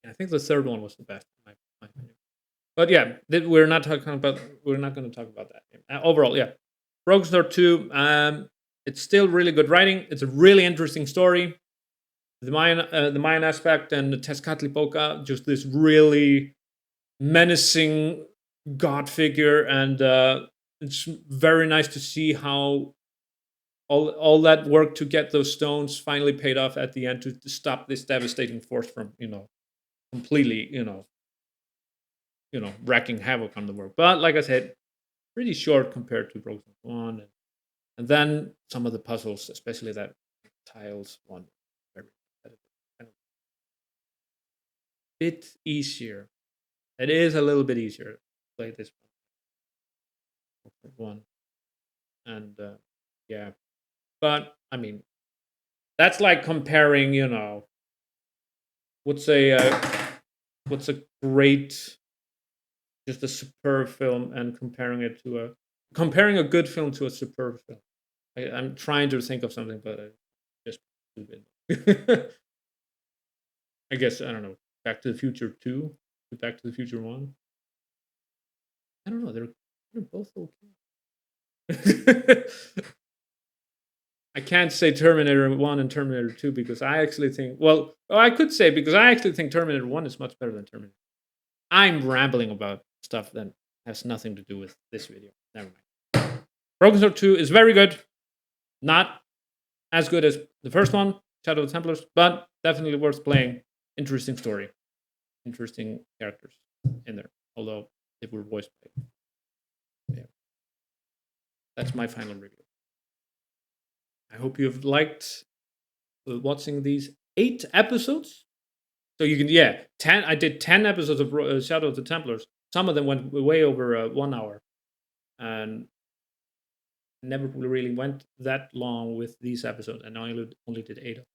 I think the third one was the best, in my opinion. But yeah, we're not going to talk about that. Overall, yeah, Broken Sword 2. It's still really good writing. It's a really interesting story. The Mayan aspect and the Tezcatlipoca, just this really menacing god figure, and it's very nice to see how all that work to get those stones finally paid off at the end to stop this devastating force from completely wreaking havoc on the world. But like I said, pretty short compared to Broken One, and then some of the puzzles, especially that tiles one, very bit easier. It is a little bit easier to play this one, and yeah, but I mean, that's like comparing, what's a great, just a superb film, and comparing a good film to a superb film. I'm trying to think of something, but I just I guess I don't know. Back to the Future 2, Back to the Future 1. I don't know. They're both okay. I can't say Terminator 1 and Terminator 2 because I actually think, I could say because I actually think Terminator 1 is much better than Terminator. I'm rambling about stuff that has nothing to do with this video. Never mind. Broken Sword 2 is very good. Not as good as the first one, Shadow of the Templars, but definitely worth playing. Interesting story. Interesting characters in there, although they were voice played. Yeah. That's my final review. I hope you've liked watching these 8 episodes. So you can, 10. I did 10 episodes of Shadow of the Templars. Some of them went way over 1 hour, and never really went that long with these episodes. And I only did 8 of them.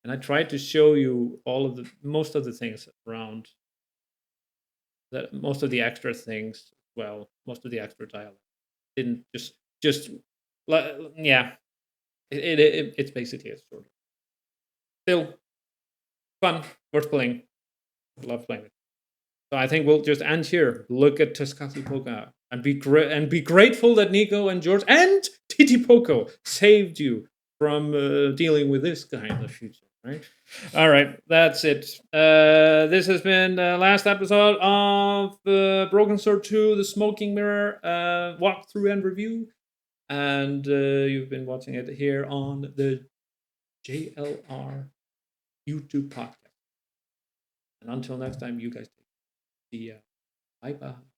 And I tried to show you most of the things around that, most of the extra things. Well, most of the extra dialogue. Didn't just yeah. It's basically a story. Still fun, worth playing. Love playing it. So I think we'll just end here. Look at Tezcatlipoca and be grateful that Nico and George and Titipoco saved you from dealing with this guy in the future. Right? All right, that's it. This has been the last episode of Broken Sword 2, The Smoking Mirror walkthrough and review. And you've been watching it here on the JLR YouTube podcast. And until next time, you guys take care. See ya. Bye bye.